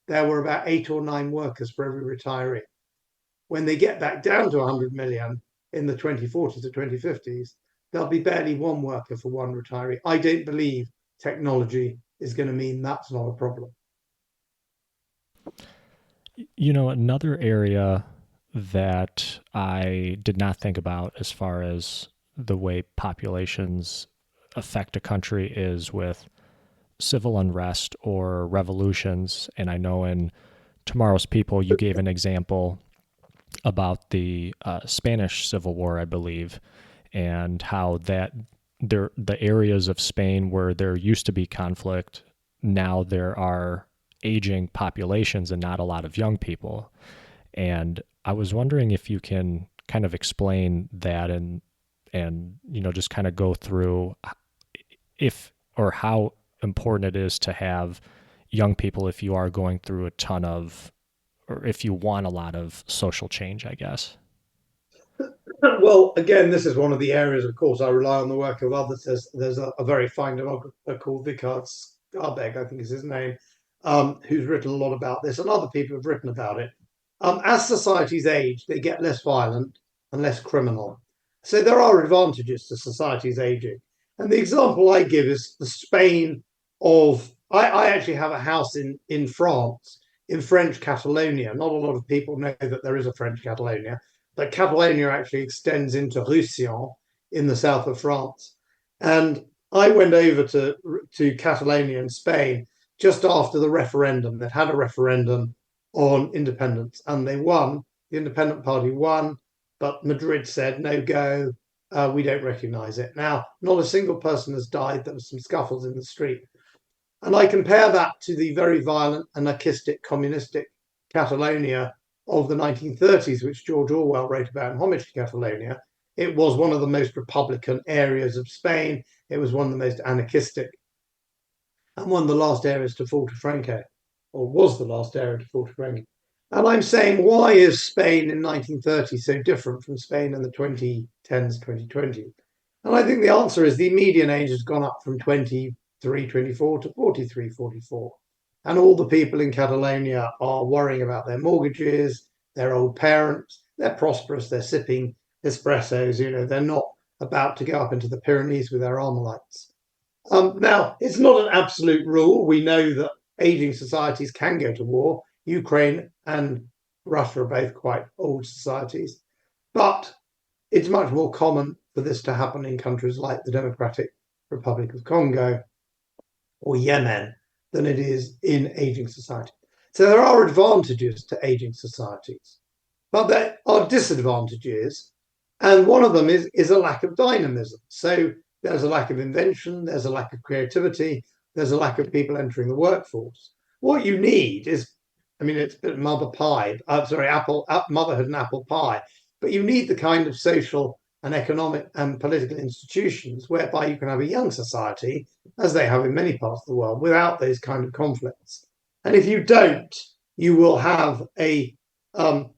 there were about 8 or 9 workers for every retiree. When they get back down to 100 million in the 2040s or 2050s, there'll be barely one worker for one retiree. I don't believe technology is going to mean that's not a problem. Another area that I did not think about as far as the way populations affect a country is with civil unrest or revolutions. And I know in Tomorrow's People, you gave an example about the Spanish Civil War, I believe, and how the areas of Spain where there used to be conflict, now there are aging populations and not a lot of young people. And I was wondering if you can kind of explain that and just kind of go through if or how important it is to have young people if you are going through a ton of or if you want a lot of social change, I guess. Well, again, this is one of the areas, of course, I rely on the work of others. There's a very fine demographer called Vikard Skarbek, I think is his name, who's written a lot about this, and other people have written about it. As societies age, they get less violent and less criminal. So there are advantages to societies aging. And the example I give is the Spain of, I actually have a house in France, in French Catalonia. Not a lot of people know that there is a French Catalonia, but Catalonia actually extends into Roussillon in the south of France. And I went over to Catalonia in Spain just after the referendum. They'd had a referendum on independence and they won. The independent party won, but Madrid said, no go, we don't recognize it. Now, not a single person has died. There were some scuffles in the street. And I compare that to the very violent, anarchistic, communistic Catalonia of the 1930s, which George Orwell wrote about in Homage to Catalonia. It was one of the most republican areas of Spain. It was one of the most anarchistic and one of the last areas to fall to Franco, or was the last area to fall to Franco. And I'm saying, why is Spain in 1930 so different from Spain in the 2010s, 2020s? And I think the answer is the median age has gone up from 23, 24 to 43, 44. And all the people in Catalonia are worrying about their mortgages, their old parents, they're prosperous, they're sipping espressos, they're not about to go up into the Pyrenees with their Armalites. Now, it's not an absolute rule. We know that aging societies can go to war. Ukraine and Russia are both quite old societies. But it's much more common for this to happen in countries like the Democratic Republic of Congo or Yemen than it is in aging society. So there are advantages to aging societies, but there are disadvantages. And one of them is a lack of dynamism. So there's a lack of invention, there's a lack of creativity, there's a lack of people entering the workforce. What you need is, I mean, it's mother pie, motherhood and apple pie, but you need the kind of social and economic and political institutions whereby you can have a young society, as they have in many parts of the world, without those kind of conflicts. And if you don't, you will have a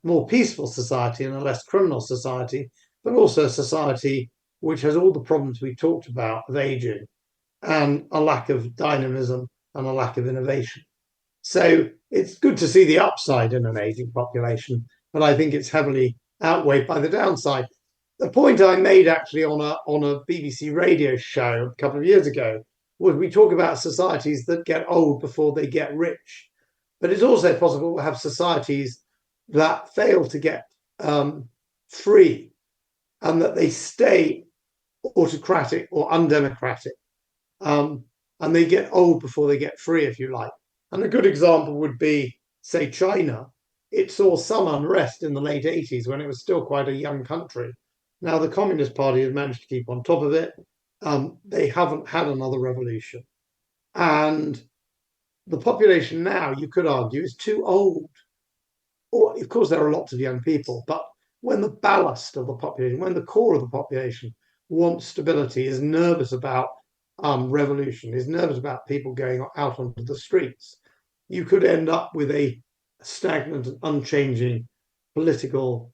more peaceful society and a less criminal society, but also a society which has all the problems we talked about of aging and a lack of dynamism and a lack of innovation. So it's good to see the upside in an aging population, but I think it's heavily outweighed by the downside. The point I made actually on a BBC radio show a couple of years ago was we talk about societies that get old before they get rich, but it's also possible to have societies that fail to get free and that they stay autocratic or undemocratic. And they get old before they get free, if you like. And a good example would be, say, China. It saw some unrest in the late 80s when it was still quite a young country. Now, the Communist Party has managed to keep on top of it. They haven't had another revolution. And the population now, you could argue, is too old. Or, of course, there are lots of young people, but when the ballast of the population, when the core of the population wants stability, is nervous about revolution, is nervous about people going out onto the streets, you could end up with a stagnant and unchanging political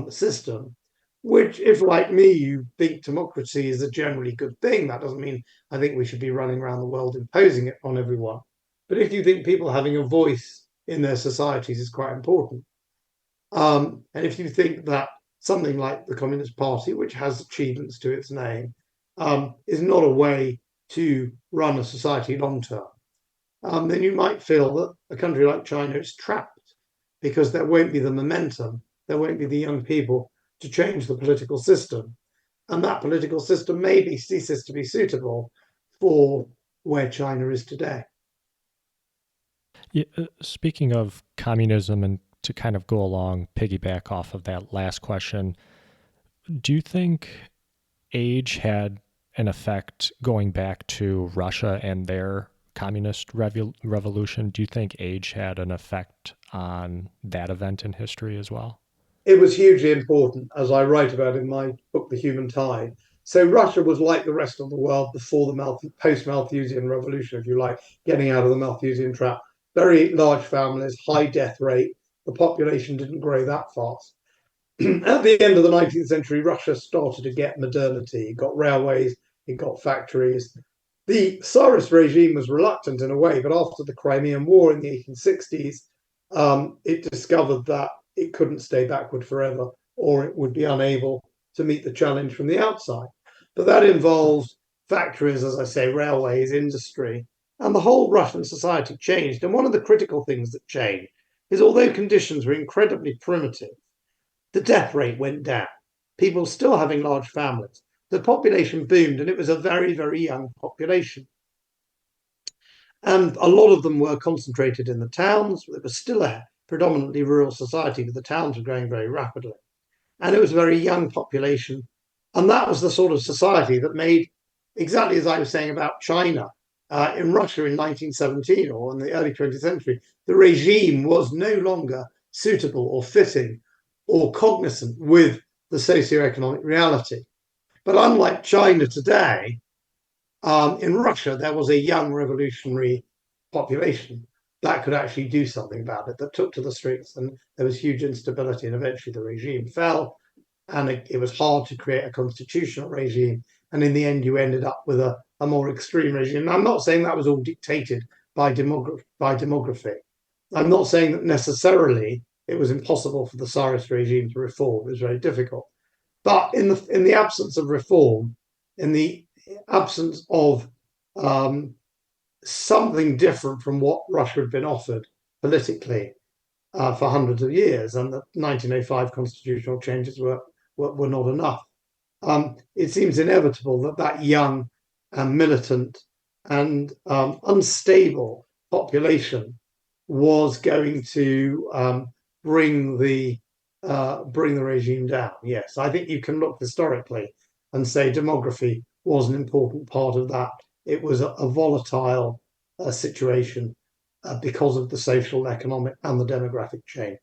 system. Which, if like me, you think democracy is a generally good thing, that doesn't mean I think we should be running around the world imposing it on everyone. But if you think people having a voice in their societies is quite important, and if you think that something like the Communist Party, which has achievements to its name, is not a way to run a society long term, then you might feel that a country like China is trapped because there won't be the momentum, there won't be the young people to change the political system. And that political system maybe ceases to be suitable for where China is today. Yeah, speaking of communism, and to kind of go along, piggyback off of that last question, do you think age had an effect going back to Russia and their communist revolution? Do you think age had an effect on that event in history as well? It was hugely important, as I write about in my book, The Human Tide. So Russia was like the rest of the world before the post-Malthusian revolution, if you like, getting out of the Malthusian trap. Very large families, high death rate. The population didn't grow that fast. At the end of the 19th century, Russia started to get modernity. It got railways, it got factories. The Tsarist regime was reluctant in a way, but after the Crimean War in the 1860s, it discovered that it couldn't stay backward forever, or it would be unable to meet the challenge from the outside. But that involved factories, as I say, railways, industry, and the whole Russian society changed. And one of the critical things that changed is although conditions were incredibly primitive, the death rate went down. People still having large families. The population boomed, and it was a very, very young population. And a lot of them were concentrated in the towns. It was still a predominantly rural society, but the towns were growing very rapidly. And it was a very young population. And that was the sort of society that made, exactly as I was saying about China, in Russia in 1917 or in the early 20th century, the regime was no longer suitable or fitting or cognizant with the socioeconomic reality. But unlike China today, in Russia, there was a young revolutionary population that could actually do something about it, that took to the streets, and there was huge instability, and eventually the regime fell, and it was hard to create a constitutional regime, and in the end, you ended up with a more extreme regime. And I'm not saying that was all dictated by demography. I'm not saying that necessarily it was impossible for the Tsarist regime to reform. It was very difficult. But in the absence of reform, in the absence of something different from what Russia had been offered politically for hundreds of years, and the 1905 constitutional changes were not enough. It seems inevitable that that young and militant and unstable population was going to bring the regime down. Yes, I think you can look historically and say demography was an important part of that. It was a volatile situation because of the social, economic, and the demographic change.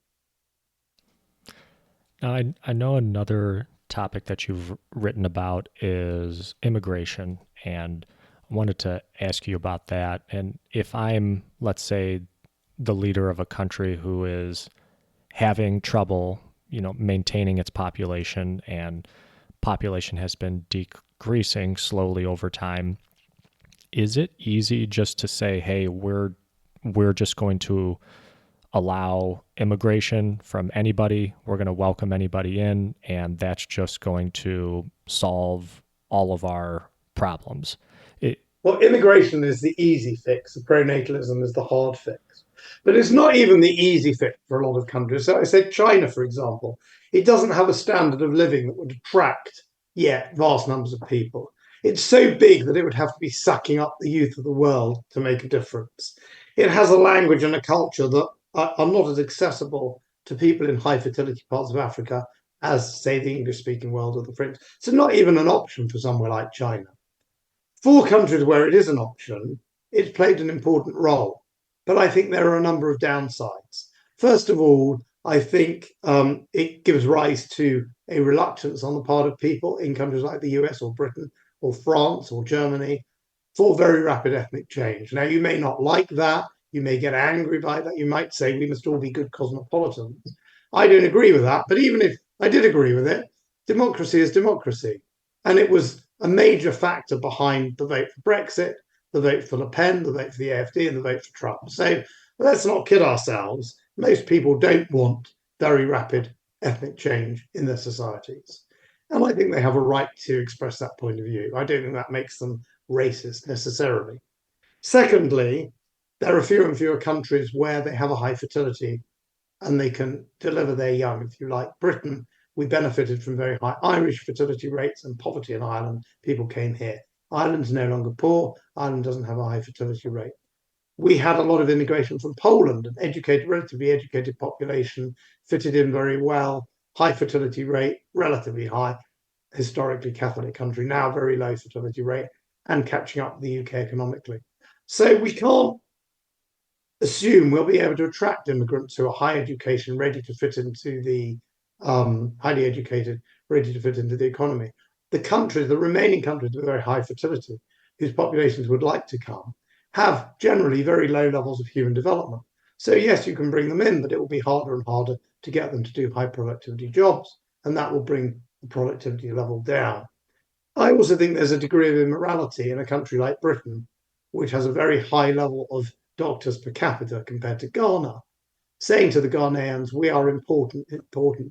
Now, I know another topic that you've written about is immigration, and I wanted to ask you about that. And if I'm, let's say, the leader of a country who is having trouble, maintaining its population, and population has been decreasing slowly over time, is it easy just to say, hey, we're just going to allow immigration from anybody. We're going to welcome anybody in, and that's just going to solve all of our problems. It, Well, immigration is the easy fix. Pronatalism is the hard fix. But it's not even the easy fix for a lot of countries. So I said China, for example, it doesn't have a standard of living that would attract yet vast numbers of people. It's so big that it would have to be sucking up the youth of the world to make a difference. It has a language and a culture that are not as accessible to people in high fertility parts of Africa as, say, the English speaking world or the French. So, not even an option for somewhere like China. For countries where it is an option, it's played an important role. But I think there are a number of downsides. First of all, I think it gives rise to a reluctance on the part of people in countries like the US or Britain or France or Germany for very rapid ethnic change. Now, you may not like that. You may get angry by that. You might say we must all be good cosmopolitans. I don't agree with that. But even if I did agree with it, democracy is democracy. And it was a major factor behind the vote for Brexit, the vote for Le Pen, the vote for the AfD, and the vote for Trump. So let's not kid ourselves. Most people don't want very rapid ethnic change in their societies. And I think they have a right to express that point of view. I don't think that makes them racist necessarily. Secondly, there are fewer and fewer countries where they have a high fertility and they can deliver their young. If you like, Britain, we benefited from very high Irish fertility rates and poverty in Ireland. People came here. Ireland's no longer poor. Ireland doesn't have a high fertility rate. We had a lot of immigration from Poland, an educated, relatively educated population, fitted in very well, high fertility rate, relatively high, historically Catholic country, now very low fertility rate, and catching up with the UK economically. So we can't assume we'll be able to attract immigrants who are high education, ready to fit into the highly educated, ready to fit into the economy. The countries, the remaining countries with very high fertility, whose populations would like to come, have generally very low levels of human development. So yes, you can bring them in, but it will be harder and harder to get them to do high productivity jobs, and that will bring the productivity level down. I also think there's a degree of immorality in a country like Britain, which has a very high level of doctors per capita compared to Ghana, saying to the Ghanaians, we are important,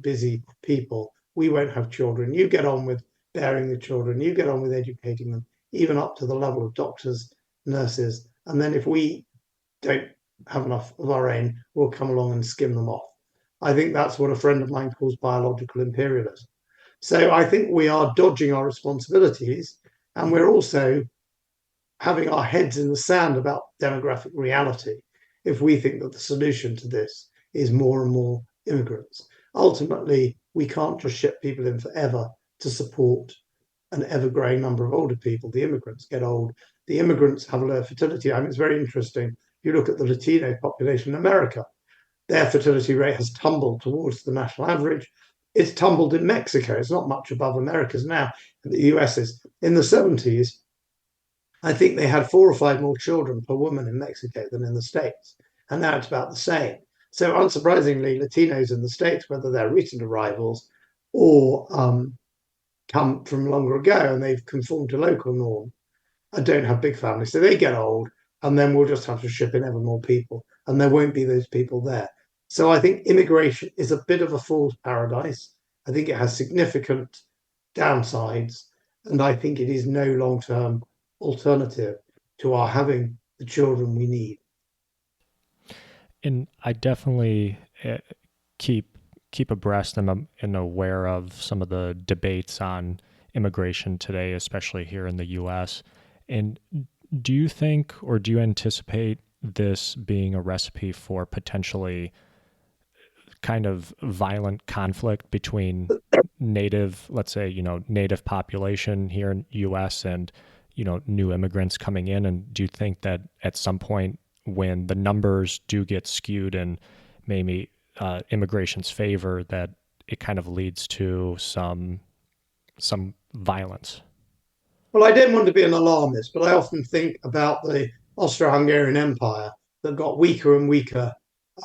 busy people. We won't have children. You get on with bearing the children. You get on with educating them, even up to the level of doctors, nurses. And then if we don't have enough of our own, we'll come along and skim them off. I think that's what a friend of mine calls biological imperialism. So I think we are dodging our responsibilities, and we're also having our heads in the sand about demographic reality if we think that the solution to this is more and more immigrants. Ultimately, we can't just ship people in forever to support an ever growing number of older people. The immigrants get old. The immigrants have a low fertility. I mean, it's very interesting. If you look at the Latino population in America, their fertility rate has tumbled towards the national average. It's tumbled in Mexico. It's not much above America's now. The US is. In the 70s, I think they had 4 or 5 more children per woman in Mexico than in the States. And now it's about the same. So, unsurprisingly, Latinos in the States, whether they're recent arrivals or come from longer ago and they've conformed to local norm, don't have big families. So they get old, and then we'll just have to ship in ever more people, and there won't be those people there. So I think immigration is a bit of a fool's paradise. I think it has significant downsides, and I think it is no long term alternative to our having the children we need. And I definitely keep keep abreast and aware of some of the debates on immigration today, especially here in the U.S. And do you think, or do you anticipate this being a recipe for potentially kind of violent conflict between native, let's say, native population here in US and, new immigrants coming in? And do you think that at some point when the numbers do get skewed in maybe immigration's favor, that it kind of leads to some violence? Well, I don't want to be an alarmist, but I often think about the Austro Hungarian Empire that got weaker and weaker.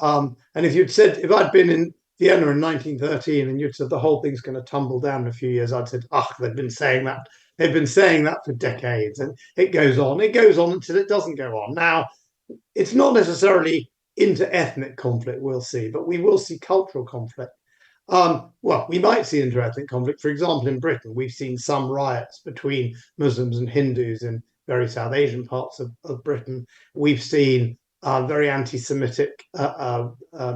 And if I'd been in Vienna in 1913 and you'd said the whole thing's going to tumble down in a few years, I'd said, they've been saying that. They've been saying that for decades. And it goes on. It goes on until it doesn't go on. Now, it's not necessarily inter-ethnic conflict we'll see, but we will see cultural conflict. Well, we might see inter-ethnic conflict. For example, in Britain, we've seen some riots between Muslims and Hindus in very South Asian parts of Britain. We've seen very anti-Semitic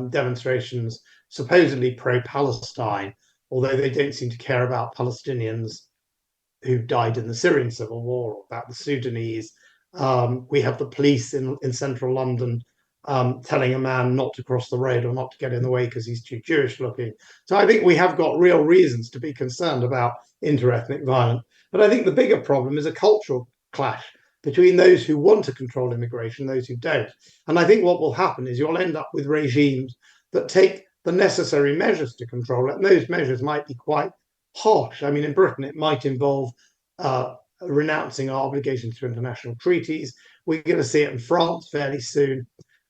demonstrations, supposedly pro-Palestine, although they don't seem to care about Palestinians who died in the Syrian civil war or about the Sudanese. We have the police in central London telling a man not to cross the road or not to get in the way because he's too Jewish looking. So I think we have got real reasons to be concerned about interethnic violence. But I think the bigger problem is a cultural clash between those who want to control immigration and those who don't. And I think what will happen is you'll end up with regimes that take the necessary measures to control it. And those measures might be quite harsh. I mean, in Britain, it might involve renouncing our obligations to international treaties. We're going to see it in France fairly soon.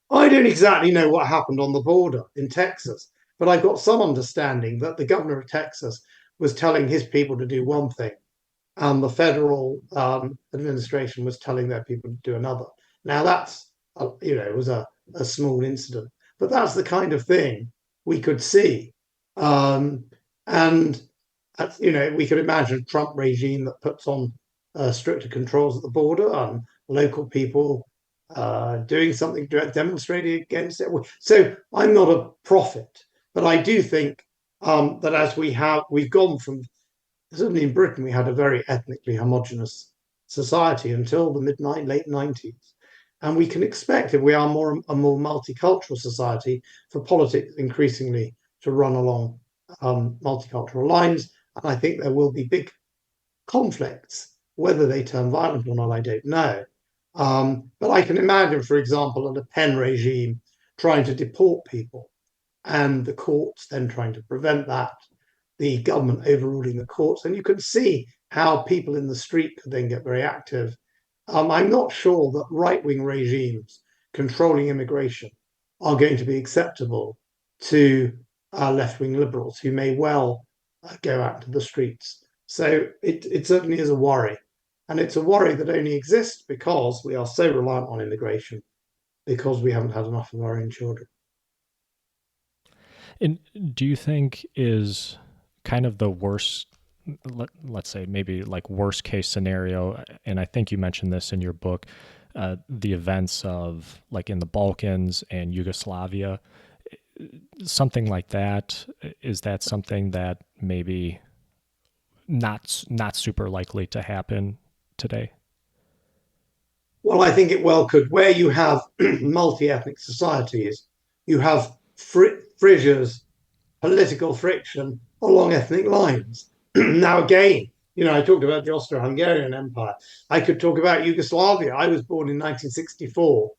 I don't exactly know what happened on the border in Texas, but I've got some understanding that the governor of Texas was telling his people to do one thing, and the federal administration was telling their people to do another. Now that's it was a small incident, but that's the kind of thing we could see, and we could imagine a Trump regime that puts on stricter controls at the border and local people doing something, demonstrating against it. So I'm not a prophet, but I do think that as we've gone from, certainly in Britain, we had a very ethnically homogenous society until the late 90s. And we can expect, if we are a more multicultural society, for politics increasingly to run along multicultural lines. And I think there will be big conflicts. Whether they turn violent or not, I don't know. But I can imagine, for example, a Le Pen regime trying to deport people and the courts then trying to prevent that, the government overruling the courts. And you can see how people in the street could then get very active. I'm not sure that right wing regimes controlling immigration are going to be acceptable to left wing liberals who may well go out to the streets. So it certainly is a worry. And it's a worry that only exists because we are so reliant on immigration, because we haven't had enough of our own children. And do you think is kind of the worst, let's say maybe like worst case scenario, and I think you mentioned this in your book, the events of like in the Balkans and Yugoslavia, something like that, is that something that maybe not super likely to happen today? Well, I think it well could. Where you have multi ethnic societies, you have fissures, political friction along ethnic lines. Now, again, I talked about the Austro Hungarian Empire. I could talk about Yugoslavia. I was born in 1964.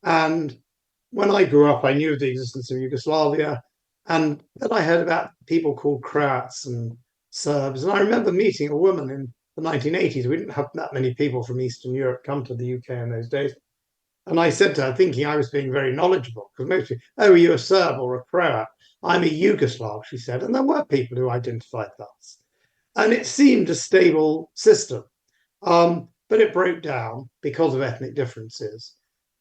And when I grew up, I knew of the existence of Yugoslavia. And then I heard about people called Croats and Serbs. And I remember meeting a woman in the 1980s. We didn't have that many people from Eastern Europe come to the UK in those days. And I said to her, thinking I was being very knowledgeable, because most people, oh, are you a Serb or a Croat? I'm a Yugoslav, she said. And there were people who identified thus. And it seemed a stable system. But it broke down because of ethnic differences.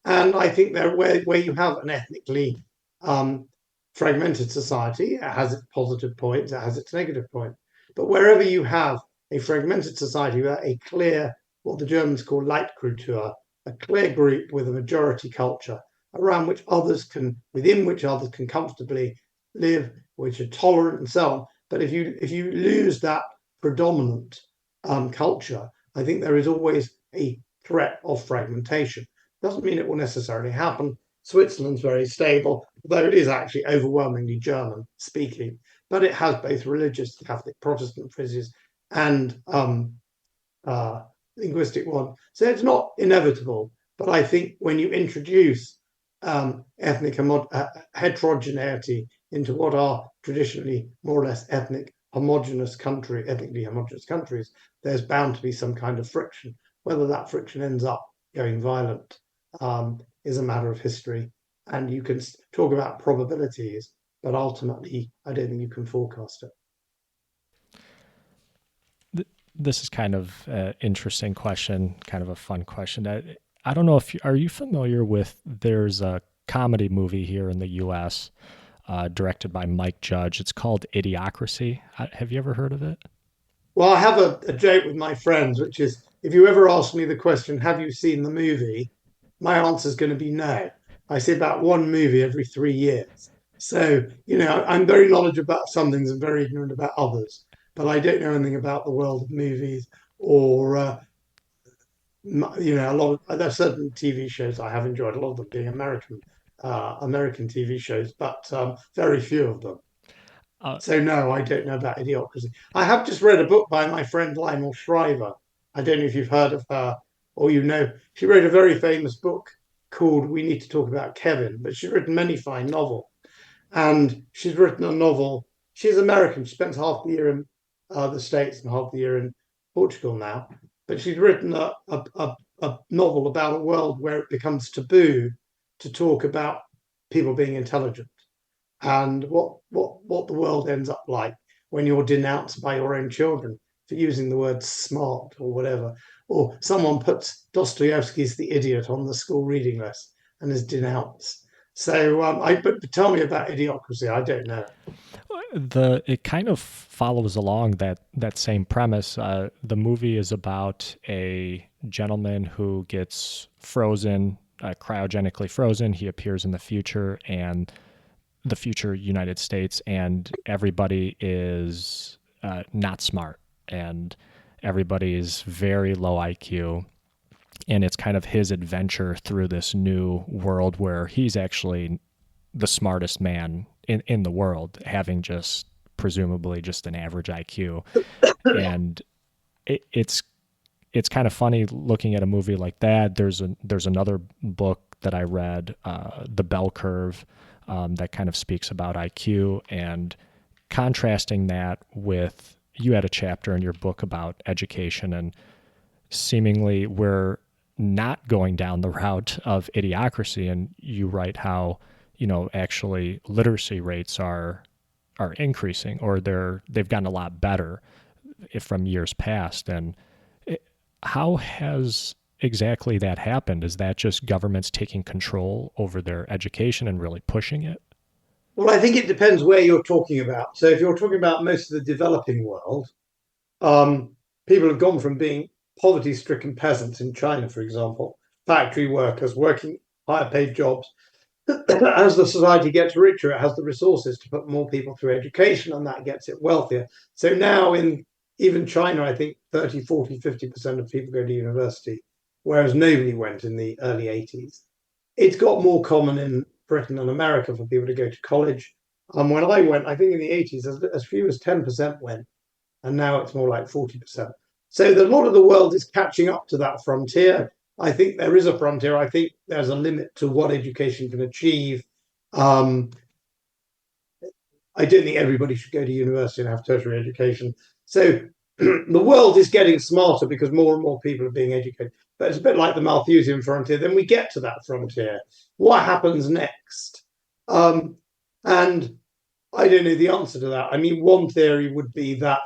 And I think that where you have an ethnically fragmented society, it has its positive points, it has its negative points. But wherever you have a fragmented society where a clear, what the Germans call Leitkultur, a clear group with a majority culture around which others can, within which others can comfortably live, which are tolerant and so on. But if you lose that predominant culture, I think there is always a threat of fragmentation. Doesn't mean it will necessarily happen. Switzerland's very stable, though it is actually overwhelmingly German speaking, but it has both religious Catholic Protestant fissures and linguistic one. So it's not inevitable, but I think when you introduce ethnic heterogeneity into what are traditionally more or less ethnically homogenous countries, there's bound to be some kind of friction. Whether that friction ends up going violent is a matter of history. And you can talk about probabilities, but ultimately, I don't think you can forecast it. This is kind of an interesting question, kind of a fun question. I don't know if are you familiar with, there's a comedy movie here in the U.S. Directed by Mike Judge. It's called Idiocracy. Have you ever heard of it? Well, I have a joke with my friends, which is if you ever ask me the question, have you seen the movie? My answer is going to be no. I see about one movie every 3 years. So, I'm very knowledgeable about some things and very ignorant about others. But I don't know anything about the world of movies or, a lot of, there's certain TV shows I have enjoyed, a lot of them being American TV shows, but very few of them. Uh, So no, I don't know about idiocracy. I have just read a book by my friend Lionel Shriver. I don't know if you've heard of her or She wrote a very famous book called We Need to Talk About Kevin, but she's written many fine novels. And she's written a novel. She's American. She spends half the year in the States and half the year in Portugal now. but she's written a novel about a world where it becomes taboo to talk about people being intelligent and what the world ends up like when you're denounced by your own children for using the word smart or whatever, or someone puts Dostoevsky's The Idiot on the school reading list and is denounced. So, but tell me about Idiocracy. I don't know. The It kind of follows along that same premise. The movie is about a gentleman who gets frozen, cryogenically frozen. He appears in the future, and the future United States, and everybody is not smart, and everybody is very low IQ. And it's kind of his adventure through this new world where he's actually the smartest man in the world, having just presumably just an average IQ. And it's kind of funny looking at a movie like that. There's another book that I read, The Bell Curve, that kind of speaks about IQ, and contrasting that with, you had a chapter in your book about education, and seemingly we're not going down the route of idiocracy. And you write how, actually literacy rates are increasing, or they've gotten a lot better from years past. And how has exactly that happened? Is that just governments taking control over their education and really pushing it? Well, I think it depends where you're talking about. So, if you're talking about most of the developing world, um, people have gone from being poverty-stricken peasants in China, for example, factory workers working higher paid jobs. As the society gets richer, it has the resources to put more people through education, and that gets it wealthier. So now in even China, I think 30, 40, 50% of people go to university, whereas nobody went in the early 80s. It's got more common in Britain and America for people to go to college. When I went, I think in the 80s, as few as 10% went, and now it's more like 40%. So a lot of the world is catching up to that frontier. I think there is a frontier. I think there's a limit to what education can achieve. Um, I don't think everybody should go to university and have tertiary education. So the world is getting smarter because more and more people are being educated. But it's a bit like the Malthusian frontier. Then we get to that frontier. What happens next? And I don't know the answer to that. I mean, one theory would be that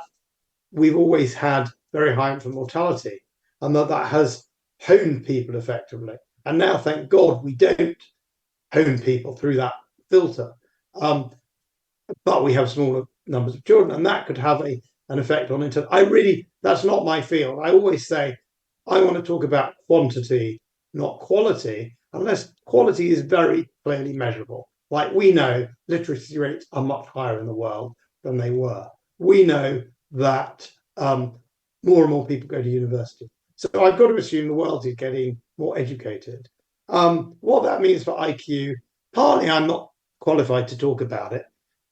we've always had very high infant mortality, and that has honed people effectively. And now, thank God, we don't hone people through that filter. But we have smaller numbers of children, and that could have an effect on intelligence. That's not my field. I always say I want to talk about quantity, not quality, unless quality is very clearly measurable. Like we know literacy rates are much higher in the world than they were. We know that more and more people go to university. So I've got to assume the world is getting more educated. What that means for IQ, partly I'm not qualified to talk about it.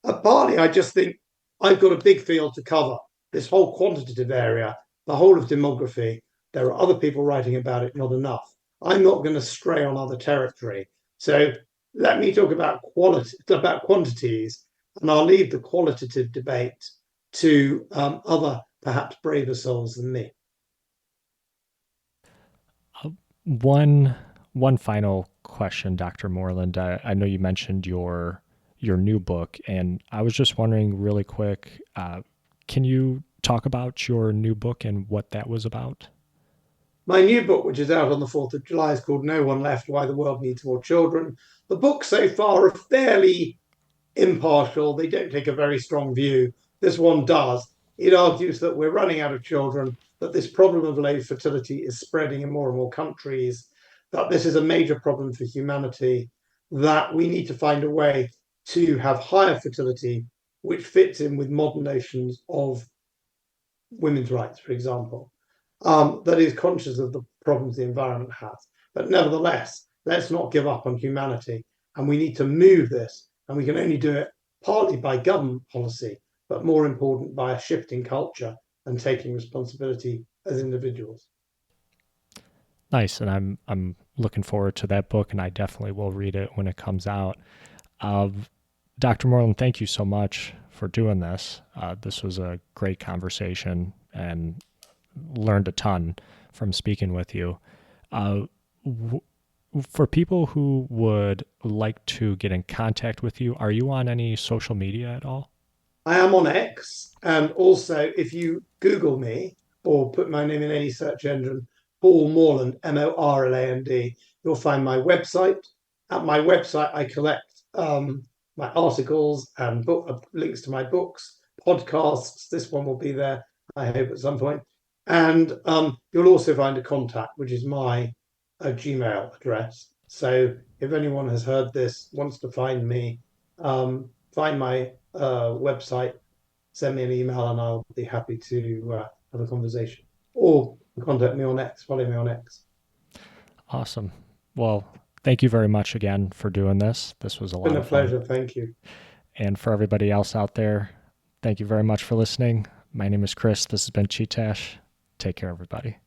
Partly I just think I've got a big field to cover, this whole quantitative area, the whole of demography. There are other people writing about it, not enough. I'm not going to stray on other territory. So let me talk about quantities, and I'll leave the qualitative debate to other, perhaps braver souls than me. One one final question, Dr. Morland. I know you mentioned your new book, and I was just wondering really quick, can you talk about your new book and what that was about? My new book, which is out on the 4th of July, is called No One Left: Why the World Needs More Children. The books so far are fairly impartial. They don't take a very strong view. This one does. It argues that we're running out of children, that this problem of low fertility is spreading in more and more countries, that this is a major problem for humanity, that we need to find a way to have higher fertility, which fits in with modern notions of women's rights, for example, that is conscious of the problems the environment has. But nevertheless, let's not give up on humanity. And we need to move this. And we can only do it partly by government policy, but more important by a shift in culture and taking responsibility as individuals. Nice, and I'm looking forward to that book, and I definitely will read it when it comes out. Uh, Dr. Moreland, thank you so much for doing this. This was a great conversation, and learned a ton from speaking with you. Uh, for people who would like to get in contact with you, are you on any social media at all? I am on X, and also if you Google me or put my name in any search engine, Paul Morland, Morland, you'll find my website. At my website, I collect my articles and links to my books, podcasts. This one will be there, I hope, at some point. And you'll also find a contact, which is my Gmail address. So if anyone has heard this, wants to find me, find my website, send me an email, and I'll be happy to have a conversation. Or contact me on X, follow me on X. Awesome. Well, thank you very much again for doing this. This was a It's lot been of a fun. pleasure. Thank you. And for everybody else out there, thank you very much for listening. My name is Chris. This has been Chee-Tash. Take care, everybody.